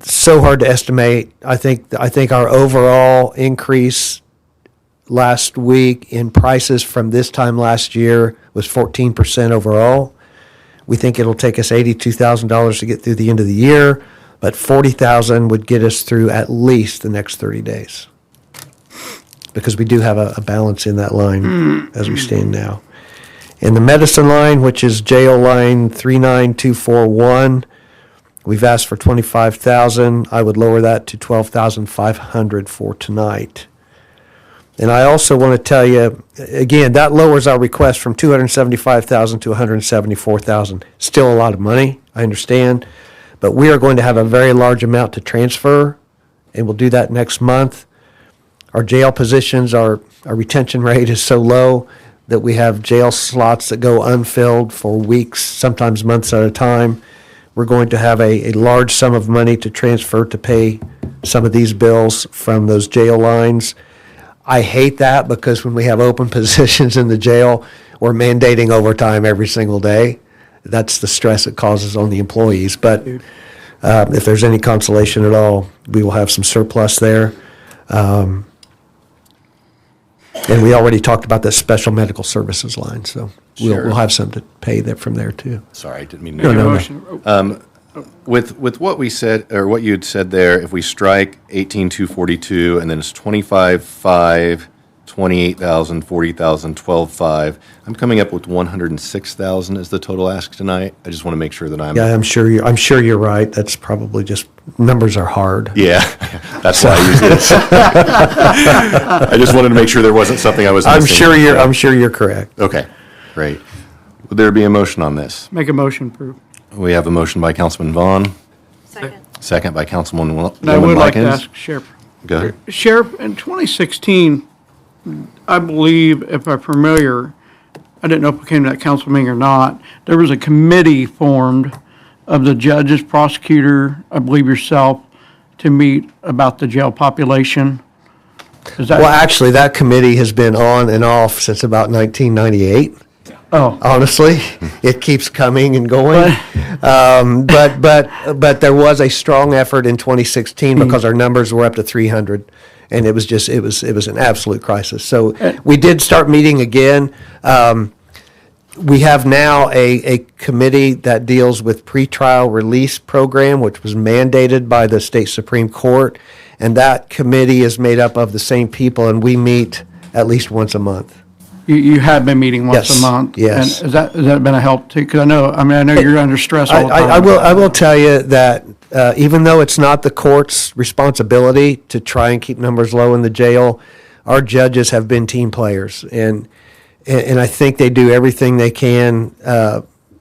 so hard to estimate. I think our overall increase last week in prices from this time last year was 14% overall. We think it'll take us $82,000 to get through the end of the year, but 40,000 would get us through at least the next 30 days. Because we do have a balance in that line as we stand now. In the Madison line, which is jail line 39241, we've asked for 25,000. I would lower that to 12,500 for tonight. And I also want to tell you, again, that lowers our request from 275,000 to 174,000. Still a lot of money, I understand, but we are going to have a very large amount to transfer, and we'll do that next month. Our jail positions, our retention rate is so low that we have jail slots that go unfilled for weeks, sometimes months at a time. We're going to have a large sum of money to transfer to pay some of these bills from those jail lines. I hate that because when we have open positions in the jail, we're mandating overtime every single day. That's the stress it causes on the employees. But if there's any consolation at all, we will have some surplus there. And we already talked about the special medical services line, so we'll have some to pay that from there too. Sorry, I didn't mean to. No. With what we said, or what you had said there, if we strike 18,242 and then it's 25,500, 28,000, 40,000, 12,500, I'm coming up with 106,000 as the total ask tonight. I just want to make sure that Yeah, I'm sure you're right. That's probably just, numbers are hard. Yeah, that's why I use this. I just wanted to make sure there wasn't something I was missing. I'm sure you're correct. Okay, great. Would there be a motion on this? Make a motion, approve. We have a motion by Councilman Vaughn. Second. Second by Councilwoman And I would like to Likens. ask Sheriff. Go ahead. Sheriff, in 2016, I believe, if I'm familiar, I didn't know if it came to that council meeting or not, there was a committee formed of the judges, prosecutor, I believe yourself, to meet about the jail population. Is that? Well, actually, that committee has been on and off since about 1998. Oh. Honestly, it keeps coming and going. But there was a strong effort in 2016 because our numbers were up to 300. And it was an absolute crisis. So we did start meeting again. We have now a committee that deals with pretrial release program, which was mandated by the state Supreme Court. And that committee is made up of the same people, and we meet at least once a month. You have been meeting once Yes, a month? yes. And has that been a help too? Because I know you're under stress all the time. I will tell you that even though it's not the court's responsibility to try and keep numbers low in the jail, our judges have been team players, and I think they do everything they can,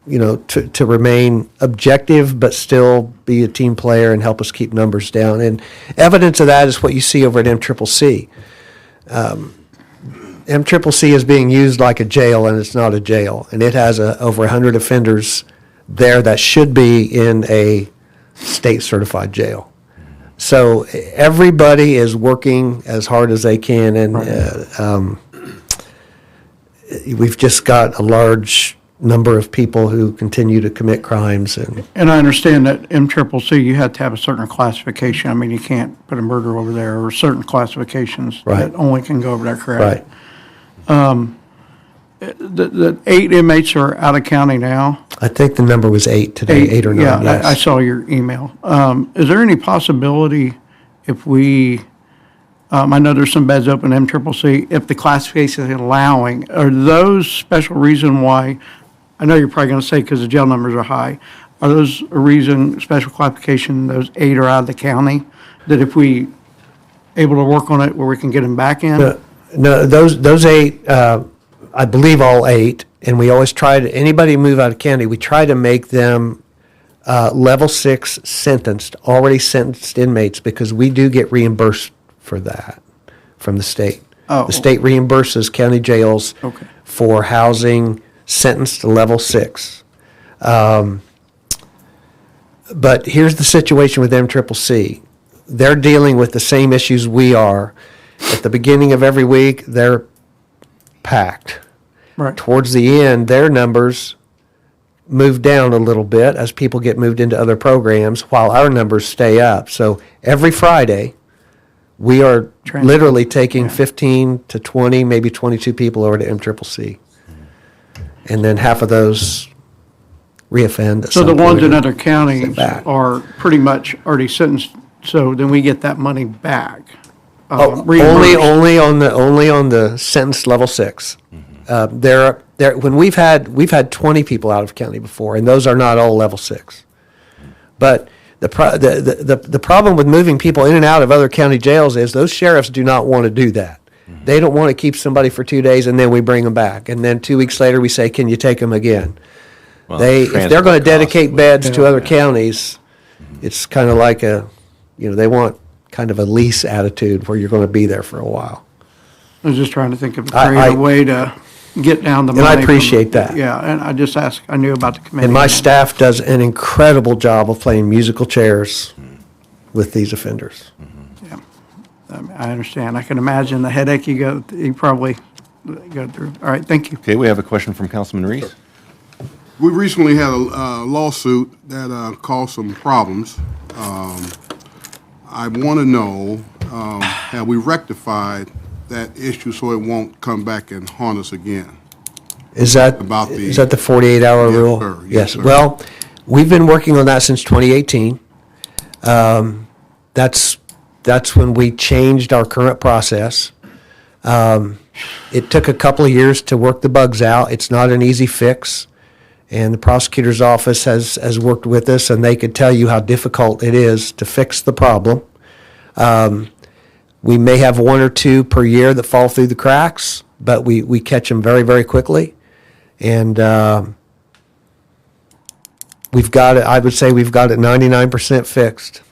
to remain objective, but still be a team player and help us keep numbers down. And evidence of that is what you see over at MCCC. MCCC is being used like a jail, and it's not a jail. And it has over 100 offenders there that should be in a state-certified jail. So everybody is working as hard as they can, and we've just got a large number of people who continue to commit crimes. And I understand that MCCC, you have to have a certain classification. I mean, you can't put a murder over there, or certain classifications that only can go over there, correct? Right. The 8 inmates are out of county now? I think the number was 8 today, 8 or 9, yeah, yes. I saw your email. Is there any possibility if we, I know there's some beds open in MCCC, if the classification is allowing, are those special reason why, I know you're probably going to say because the jail numbers are high, are those a reason, special classification, those 8 are out of the county, that if we able to work on it where we can get them back in? No, those 8, I believe all 8, and we always try to, anybody move out of county, we try to make them level 6 sentenced, already sentenced inmates, because we do get reimbursed for that from the state. Oh. The state reimburses county jails for housing sentenced to level 6. But here's the situation with MCCC. They're dealing with the same issues we are. At the beginning of every week, they're packed. Right. Towards the end, their numbers move down a little bit as people get moved into other programs, while our numbers stay up. So every Friday, we are literally taking 15 to 20, maybe 22 people over to MCCC. And then half of those reoffend. So the ones in other counties are pretty much already sentenced, so then we get that money back. Only on the sentenced level 6. When we've had 20 people out of county before, and those are not all level 6. But the problem with moving people in and out of other county jails is those sheriffs do not want to do that. They don't want to keep somebody for 2 days and then we bring them back, and then 2 weeks later we say, "Can you take them again?" Well, if they're going to dedicate beds to other counties, it's kind of like they want kind of a lease attitude where you're going to be there for a while. I was just trying to think of a creative way to get down the money. And I appreciate that. Yeah, and I just asked, I knew about the committee. And my staff does an incredible job of playing musical chairs with these offenders. Yeah, I understand. I can imagine the headache you probably go through. All right, thank you. Okay, we have a question from Councilman Reese. We recently had a lawsuit that caused some problems. I want to know, have we rectified that issue so it won't come back and haunt us again? Is that the 48-hour rule? Sir. Yes. Sir. Well, we've been working on that since 2018. That's when we changed our current process. It took a couple of years to work the bugs out. It's not an easy fix. And the prosecutor's office has worked with us, and they could tell you how difficult it is to fix the problem. We may have 1 or 2 per year that fall through the cracks, but we catch them very, very quickly. And we've got it, I would say we've got it 99% fixed.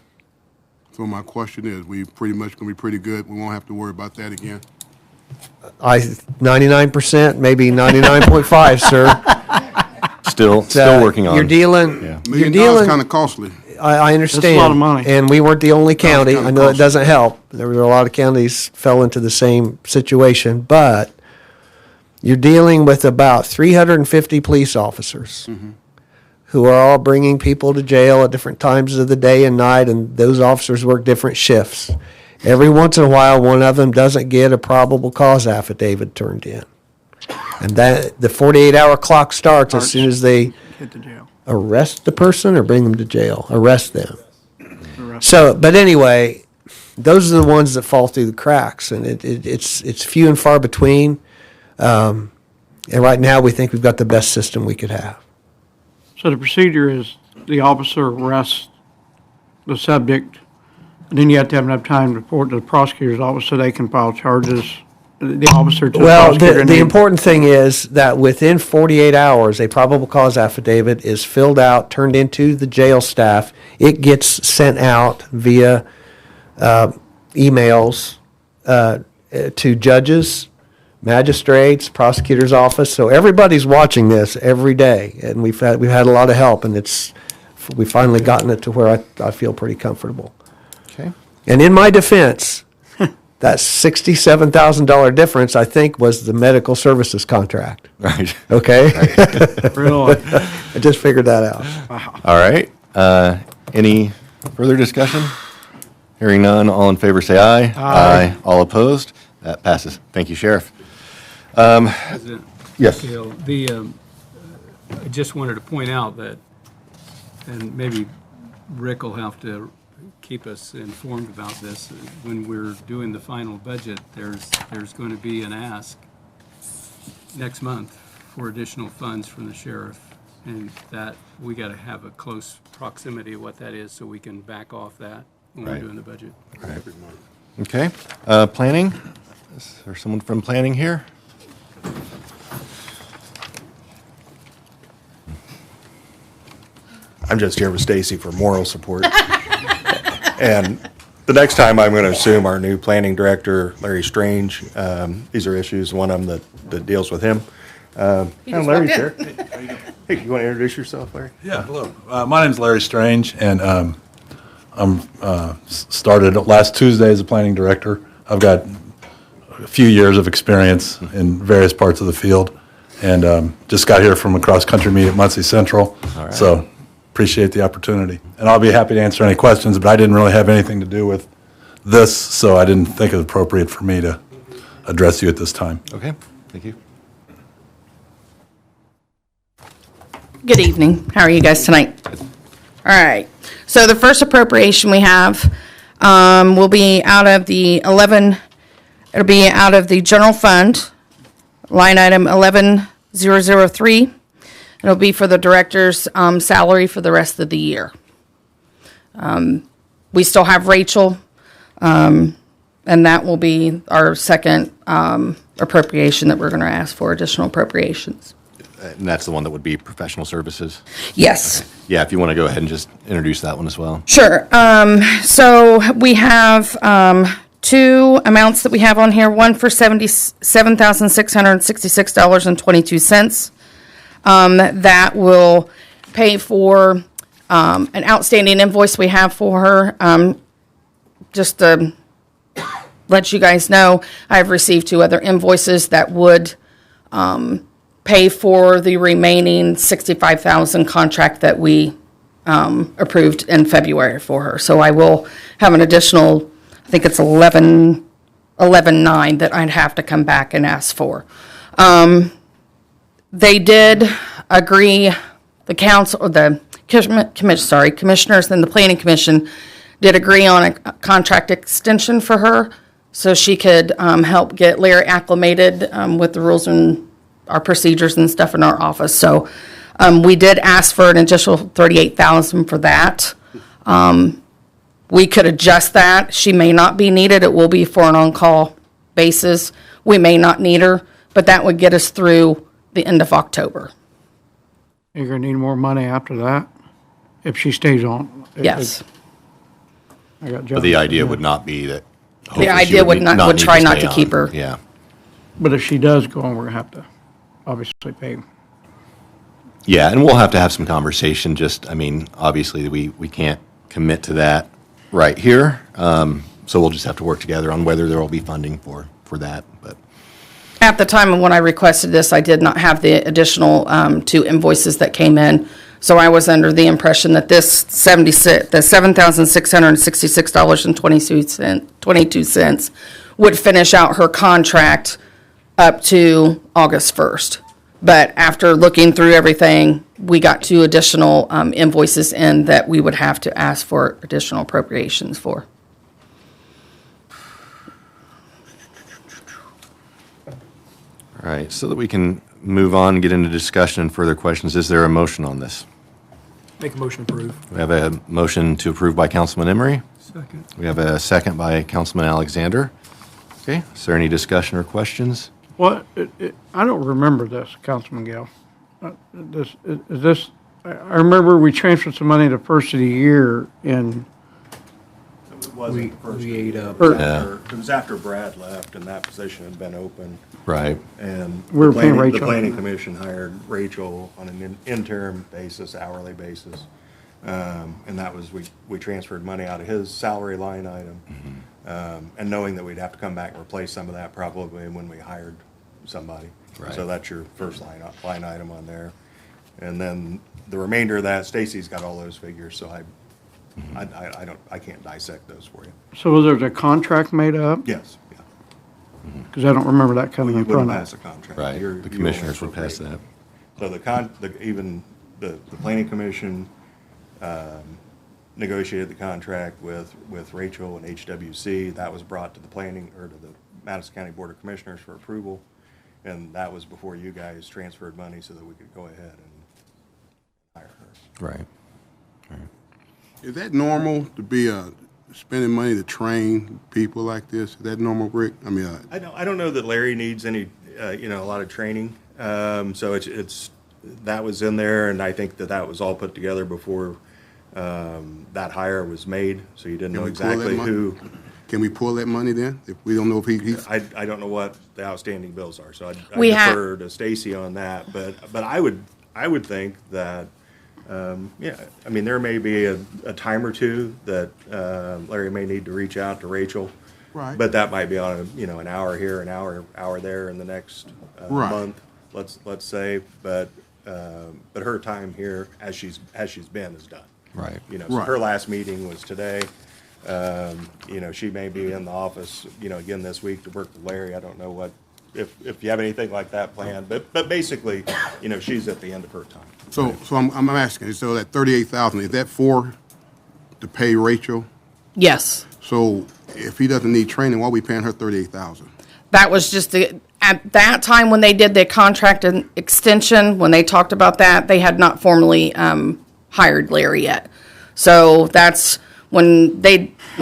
So my question is, we pretty much going to be pretty good? We won't have to worry about that again? 99%, maybe 99.5, sir. Still working on it. You're dealing. $1 million kind of costly. I understand. That's a lot of money. And we weren't the only county. I know it doesn't help. There were a lot of counties fell into the same situation, but you're dealing with about 350 police officers who are all bringing people to jail at different times of the day and night, and those officers work different shifts. Every once in a while, one of them doesn't get a probable cause affidavit turned in. And that the 48-hour clock starts as soon as they Get to jail. arrest the person or bring them to jail. Arrest them. So, but anyway, those are the ones that fall through the cracks, and it's few and far between. And right now, we think we've got the best system we could have. So the procedure is the officer arrests the subject, And then you have to have enough time to report to the prosecutor's office so they can file charges, the officer to the Well, prosecutor. the and they- important thing is that within 48 hours, a probable cause affidavit is filled out, turned into the jail staff. It gets sent out via emails to judges, magistrates, prosecutor's office. So everybody's watching this every day, and we've had a lot of help, and we've finally gotten it to where I feel pretty comfortable. Okay. And in my defense, that $67,000 difference, I think, was the medical services contract. Right. Okay? Really? I just figured that out. All right. Any further discussion? Hearing none, all in favor say aye. Aye. All opposed? That passes. Thank you, Sheriff. President Yes. Gill, I just wanted to point out that, and maybe Rick will have to keep us informed about this, when we're doing the final budget, there's going to be an ask next month for additional funds from the sheriff, and that we got to have a close proximity of what that is so we can back off that when we're Right. doing the budget. Every month. Okay. Planning? Is there someone from planning here? I'm just here with Stacy for moral support. And the next time, I'm going to assume our new planning director, Larry Strange. These are issues, one of them that deals with him. Larry's here. Hey, you want to introduce yourself, Larry? Yeah, hello. My name's Larry Strange, and I'm started last Tuesday as a planning director. I've got a few years of experience in various parts of the field, and just got here from a cross-country meet at Muncie Central. All right. So appreciate the opportunity. And I'll be happy to answer any questions, but I didn't really have anything to do with this, so I didn't think it was appropriate for me to address you at this time. Okay. Thank you. Good evening. How are you guys tonight? All right. So the first appropriation we have will be out of the it'll be out of the general fund, line item 11003. It'll be for the director's salary for the rest of the year. We still have Rachel, and that will be our second appropriation that we're going to ask for, additional appropriations. And that's the one that would be professional services? Yes. Yeah, if you want to go ahead and just introduce that one as well. Sure. So we have two amounts that we have on here, one for $77,666.22. That will pay for an outstanding invoice we have for her. Just to let you guys know, I have received two other invoices that would pay for the remaining $65,000 contract that we approved in February for her. So I will have an additional, I think it's 11.9 that I'd have to come back and ask for. They did agree, the council, the commissioners and the planning commission did agree on a contract extension for her so she could help get Larry acclimated with the rules and our procedures and stuff in our office. So we did ask for an additional $38,000 for that. We could adjust that. She may not be needed. It will be for an on-call basis. We may not need her, but that would get us through the end of October. You're going to need more money after that if she stays on. Yes. I got But the idea would not be that. The idea would try not to keep her. Yeah. But if she does go on, we're going to have to obviously pay. Yeah, and we'll have to have some conversation, obviously, we can't commit to that right here. So we'll just have to work together on whether there will be funding for that, but. At the time when I requested this, I did not have the additional two invoices that came in. So I was under the impression that this $7,666.22 would finish out her contract up to August 1st. But after looking through everything, we got two additional invoices in that we would have to ask for additional appropriations for. All right, so that we can move on, get into discussion and further questions, is there a motion on this? Make a motion to approve. We have a motion to approve by Councilman Emery. Second. We have a second by Councilman Alexander. Okay, is there any discussion or questions? What, I don't remember this, Councilman Gale. I remember we transferred some money the first of the year in, It wasn't the first we ate up. It was after Brad left and that position had been open. Right. And We were paying the Rachel. planning commission hired Rachel on an interim basis, hourly basis. And that was, we transferred money out of his salary line item. And knowing that we'd have to come back and replace some of that probably when we hired somebody. Right. So that's your first line item on there. And then the remainder of that, Stacy's got all those figures, so I can't dissect those for you. so was there a contract made up? Yes, yeah. Because I don't remember that coming You in front wouldn't of pass a contract. Right. You're- The you commissioners will would pass appropriate. that. So even the planning commission negotiated the contract with Rachel and HWC. That was brought to the planning, or to the Madison County Board of Commissioners for approval. And that was before you guys transferred money so that we could go ahead and hire her. Right. Is that normal to be spending money to train people like this? Is that normal, Rick? I mean, I don't know that Larry needs any, a lot of training. So it's that was in there, and I think that was all put together before that hire was made. So you didn't know exactly who. Can we pull that money then if we don't know if he's? I don't know what the outstanding bills are, so I We have- defer to Stacy on that. But I would think that. Yeah, I mean, there may be a time or two that Larry may need to reach out to Rachel. Right. But that might be on an hour here, an hour there in the next Right. month, let's say. But her time here, as she's been, is done. Right. So Right. her last meeting was today. She may be in the office, again this week to work with Larry. I don't know what if you have anything like that planned, but basically, she's at the end of her time. So I'm asking. So that 38,000 is that to pay Rachel? Yes. So if he doesn't need training, why are we paying her 38,000? That was just at that time when they did the contract and extension, when they talked about that, they had not formally hired Larry yet. So that's when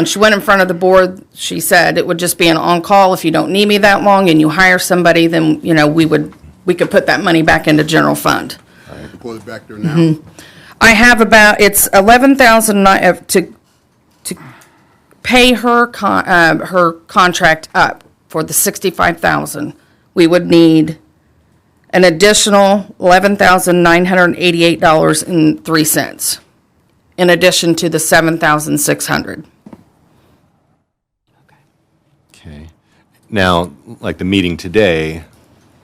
she went in front of the board, she said it would just be an on-call. If you don't need me that long and you hire somebody, then, we could put that money back into general fund. Pull it back there now. I have it's 11,000 to pay her contract up for the 65,000. We would need an additional $11,988.03 in addition to the 7,600. Okay. Now, like the meeting today,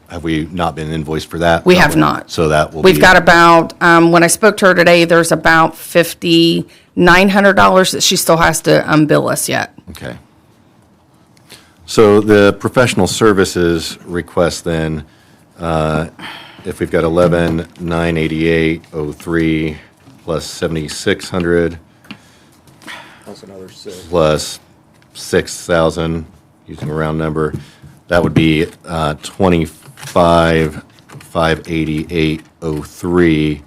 have we not been invoiced for that? We have not. So that will We've be. got about, when I spoke to her today, there's about $5,900 that she still has to bill us yet. Okay. So the professional services request then, if we've got 11,988.03 plus 7,600 Plus another six. plus 6,000, using a round number, that would be 25,588.03.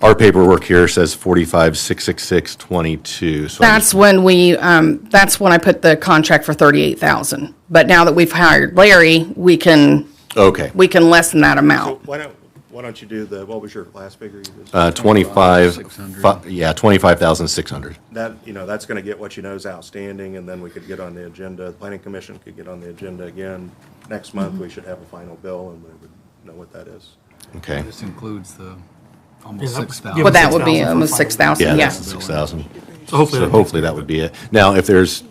Our paperwork here says 45,666.22. So That's when that's when I put the contract for 38,000. But now that we've hired Larry, we can okay. lessen that So amount. why don't you do what was your last figure you just? 25,600. That, that's gonna get what you know is outstanding, and then we could get on the agenda, the planning commission could get on the agenda again. Next month, we should have a final bill, and we would know what that is. Okay. This includes the almost Yeah, 6,000. Well, that would be 6,000 for almost final. 6,000, Yeah, yeah. that's 6,000. So hopefully Hopefully that would be it. Now, if there's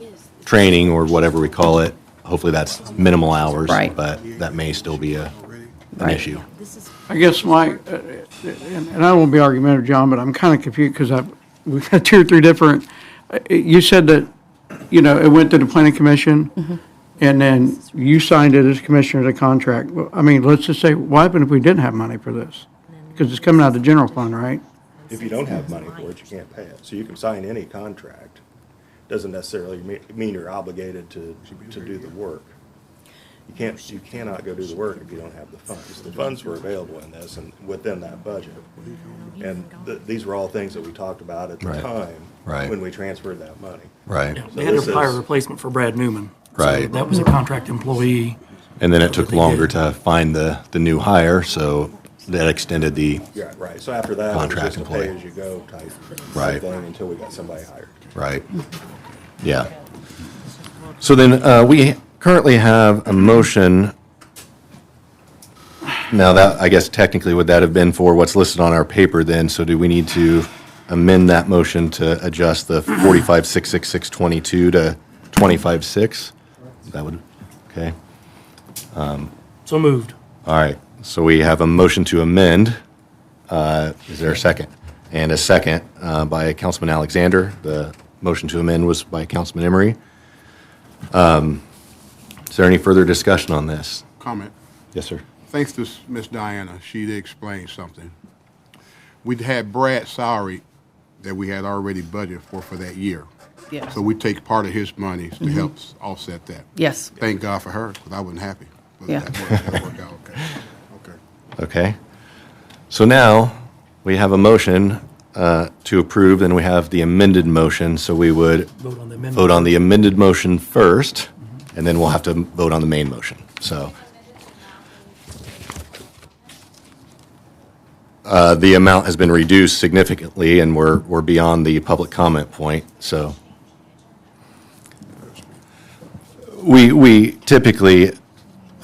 training or whatever we call it, hopefully that's minimal hours. Right. But that may still be an Right. issue. I guess and I won't be argumentative, John, but I'm kind of confused because we've got 2 or 3 different, you said that, it went to the planning commission, and then you signed it as commissioner of the contract. Well, I mean, let's just say, what happened if we didn't have money for this? Because it's coming out of the general fund, right? If you don't have money for it, you can't pay it. So you can sign any contract. Doesn't necessarily mean you're obligated to do the work. You cannot go do the work if you don't have the funds. The funds were available in this and within that budget. And these were all things that we talked about at the Right. time Right. when we transferred that money. Right. Yeah, So they had this to hire a is- replacement for Brad Newman. So Right. that was a contract employee. And then it took They longer did. to find the new hire, so that extended the, Yeah, right. So after that, it was Contract just a employee. pay-as-you-go type Right. thing until we got somebody hired. right. Yeah. So then, we currently have a motion. Now that, I guess technically would that have been for what's listed on our paper then? So do we need to amend that motion to adjust the 45,66622 to 25,6? That would, okay. So moved. All right, so we have a motion to amend. Is there a second? And a second by Councilman Alexander. The motion to amend was by Councilman Emery. Is there any further discussion on this? Comment. Yes, sir. Thanks to Miss Diana, she did explain something. We'd had Brad's salary that we had already budgeted for that year. Yes. So we take part of his money to help offset that. Yes. Thank God for her, because I wasn't happy. But Yeah. that worked out okay. Okay. Okay. So now we have a motion to approve, and we have the amended motion. So we would Vote on the amendment. vote on the amended motion first, and then we'll have to vote on the main motion. So the amount has been reduced significantly, and we're beyond the public comment point, so. We typically,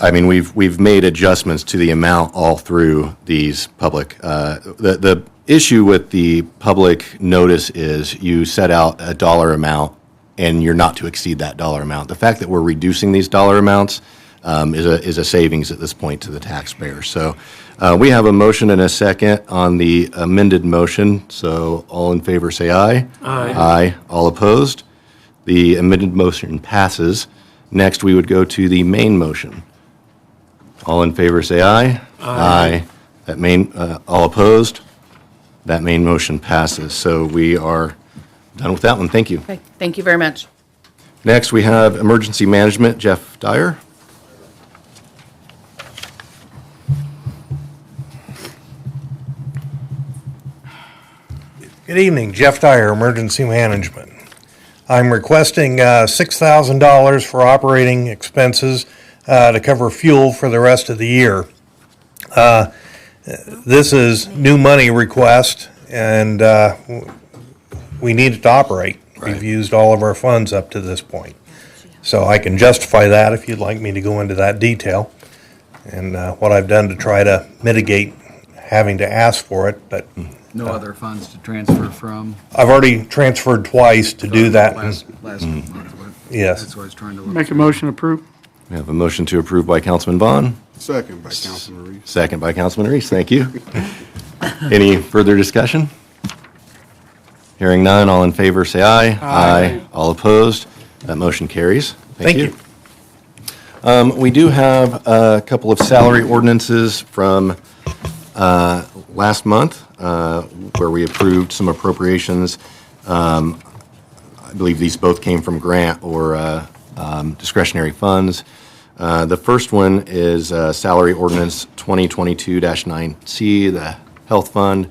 I mean, we've made adjustments to the amount all through these public, the issue with the public notice is you set out a dollar amount and you're not to exceed that dollar amount. The fact that we're reducing these dollar amounts is a savings at this point to the taxpayer. So we have a motion and a second on the amended motion. So all in favor say aye. Aye. Aye. All opposed? The amended motion passes. Next, we would go to the main motion. All in favor say aye. Aye. That main, all opposed? That main motion passes. So we are done with that one. Thank you. Okay, thank you very much. Next, we have Emergency Management, Jeff Dyer. Good evening, Jeff Dyer, Emergency Management. I'm requesting $6,000 for operating expenses to cover fuel for the rest of the year. This is new money request, and we need it to operate. We've used all of our funds up to this point. So I can justify that if you'd like me to go into that detail and what I've done to try to mitigate having to ask for it, but No other funds to transfer from? I've already transferred twice to do that. Last month. Yes. That's what I was trying to look. Make a motion approved. We have a motion to approve by Councilman Vaughn, Second by Councilman Reese. second by Councilman Reese. Thank you. Any further discussion? Hearing none, all in favor say aye. Aye. All opposed? That motion carries. Thank you. We do have a couple of salary ordinances from last month where we approved some appropriations. I believe these both came from grant or discretionary funds. The first one is Salary Ordinance 2022-9C, the Health Fund,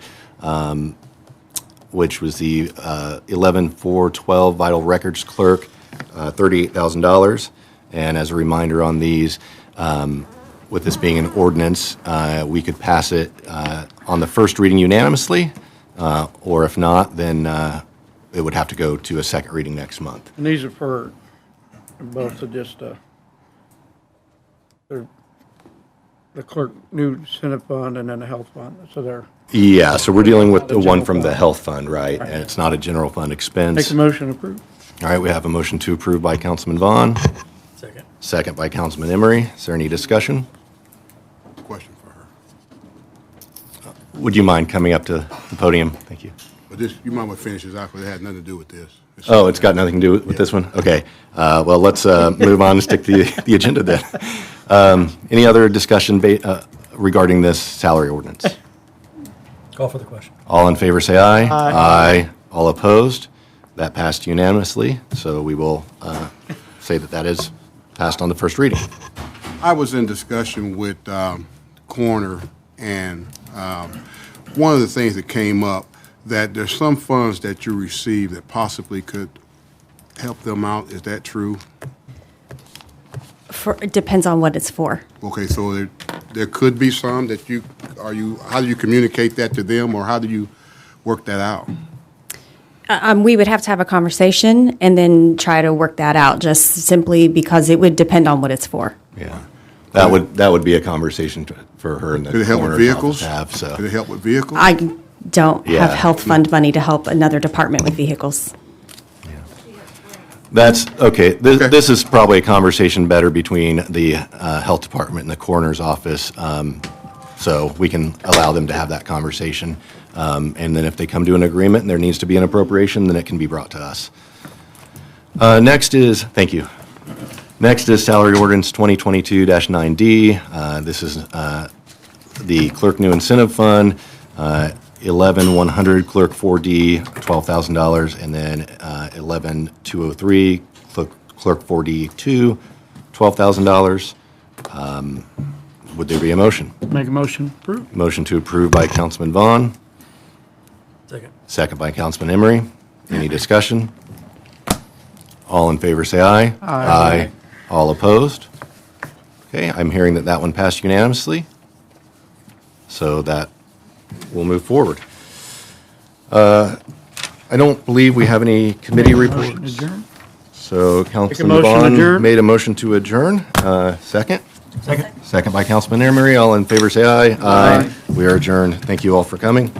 which was the 11-4-12 Vital Records Clerk, $38,000. And as a reminder on these, with this being an ordinance, we could pass it on the first reading unanimously, or if not, then it would have to go to a second reading next month. And these are for both of just, the clerk new Senate fund and then the health fund, so they're. Yeah, so we're dealing with the one general from the fund. health fund, right? And it's not a general fund Make expense. the motion approved. All right, we have a motion to approve by Councilman Vaughn, Second. second by Councilman Emery. Is there any discussion? Question for her. Would you mind coming up to the podium? Thank you. But this, you might want to finish this out, because it had nothing to do with this. Oh, it's got nothing to do with this one? Okay. Well, let's move on and stick to the agenda then. Any other discussion regarding this salary ordinance? Call for the question. All in favor, say aye. Aye. All opposed? That passed unanimously, so we will say that that is passed on the first reading. I was in discussion with Coroner, and one of the things that came up, that there's some funds that you receive that possibly could help them out. Is that true? It depends on what it's for. Okay, so there could be some that how do you communicate that to them, or how do you work that out? We would have to have a conversation and then try to work that out, just simply because it would depend on what it's for. Yeah. That would be a conversation for her and the Could it help with coroner's vehicles? office to have, so. Could it help with vehicles? I don't Yeah. have health fund money to help another department with vehicles. That's, okay, this is probably a conversation better between the health department and the coroner's office, so we can allow them to have that conversation. And then if they come to an agreement and there needs to be an appropriation, then it can be brought to us. Thank you. Next is Salary Ordinance 2022-9D. This is the Clerk New Incentive Fund, 11-100 Clerk 4D, $12,000, and then 11-203 Clerk 4D 2, $12,000. Would there be a motion? Make a motion, approve. Motion to approve by Councilman Vaughn. Second. Second by Councilman Emery. Any discussion? All in favor, say aye. Aye. All opposed? Okay, I'm hearing that one passed unanimously, so that will move forward. I don't believe we have any committee reports. Adjourn. So Councilman motion to Vaughn adjourn. made a motion to adjourn. Second? Second. Second by Councilman Emery. All in favor, say aye. Aye. We are adjourned. Thank you all for coming.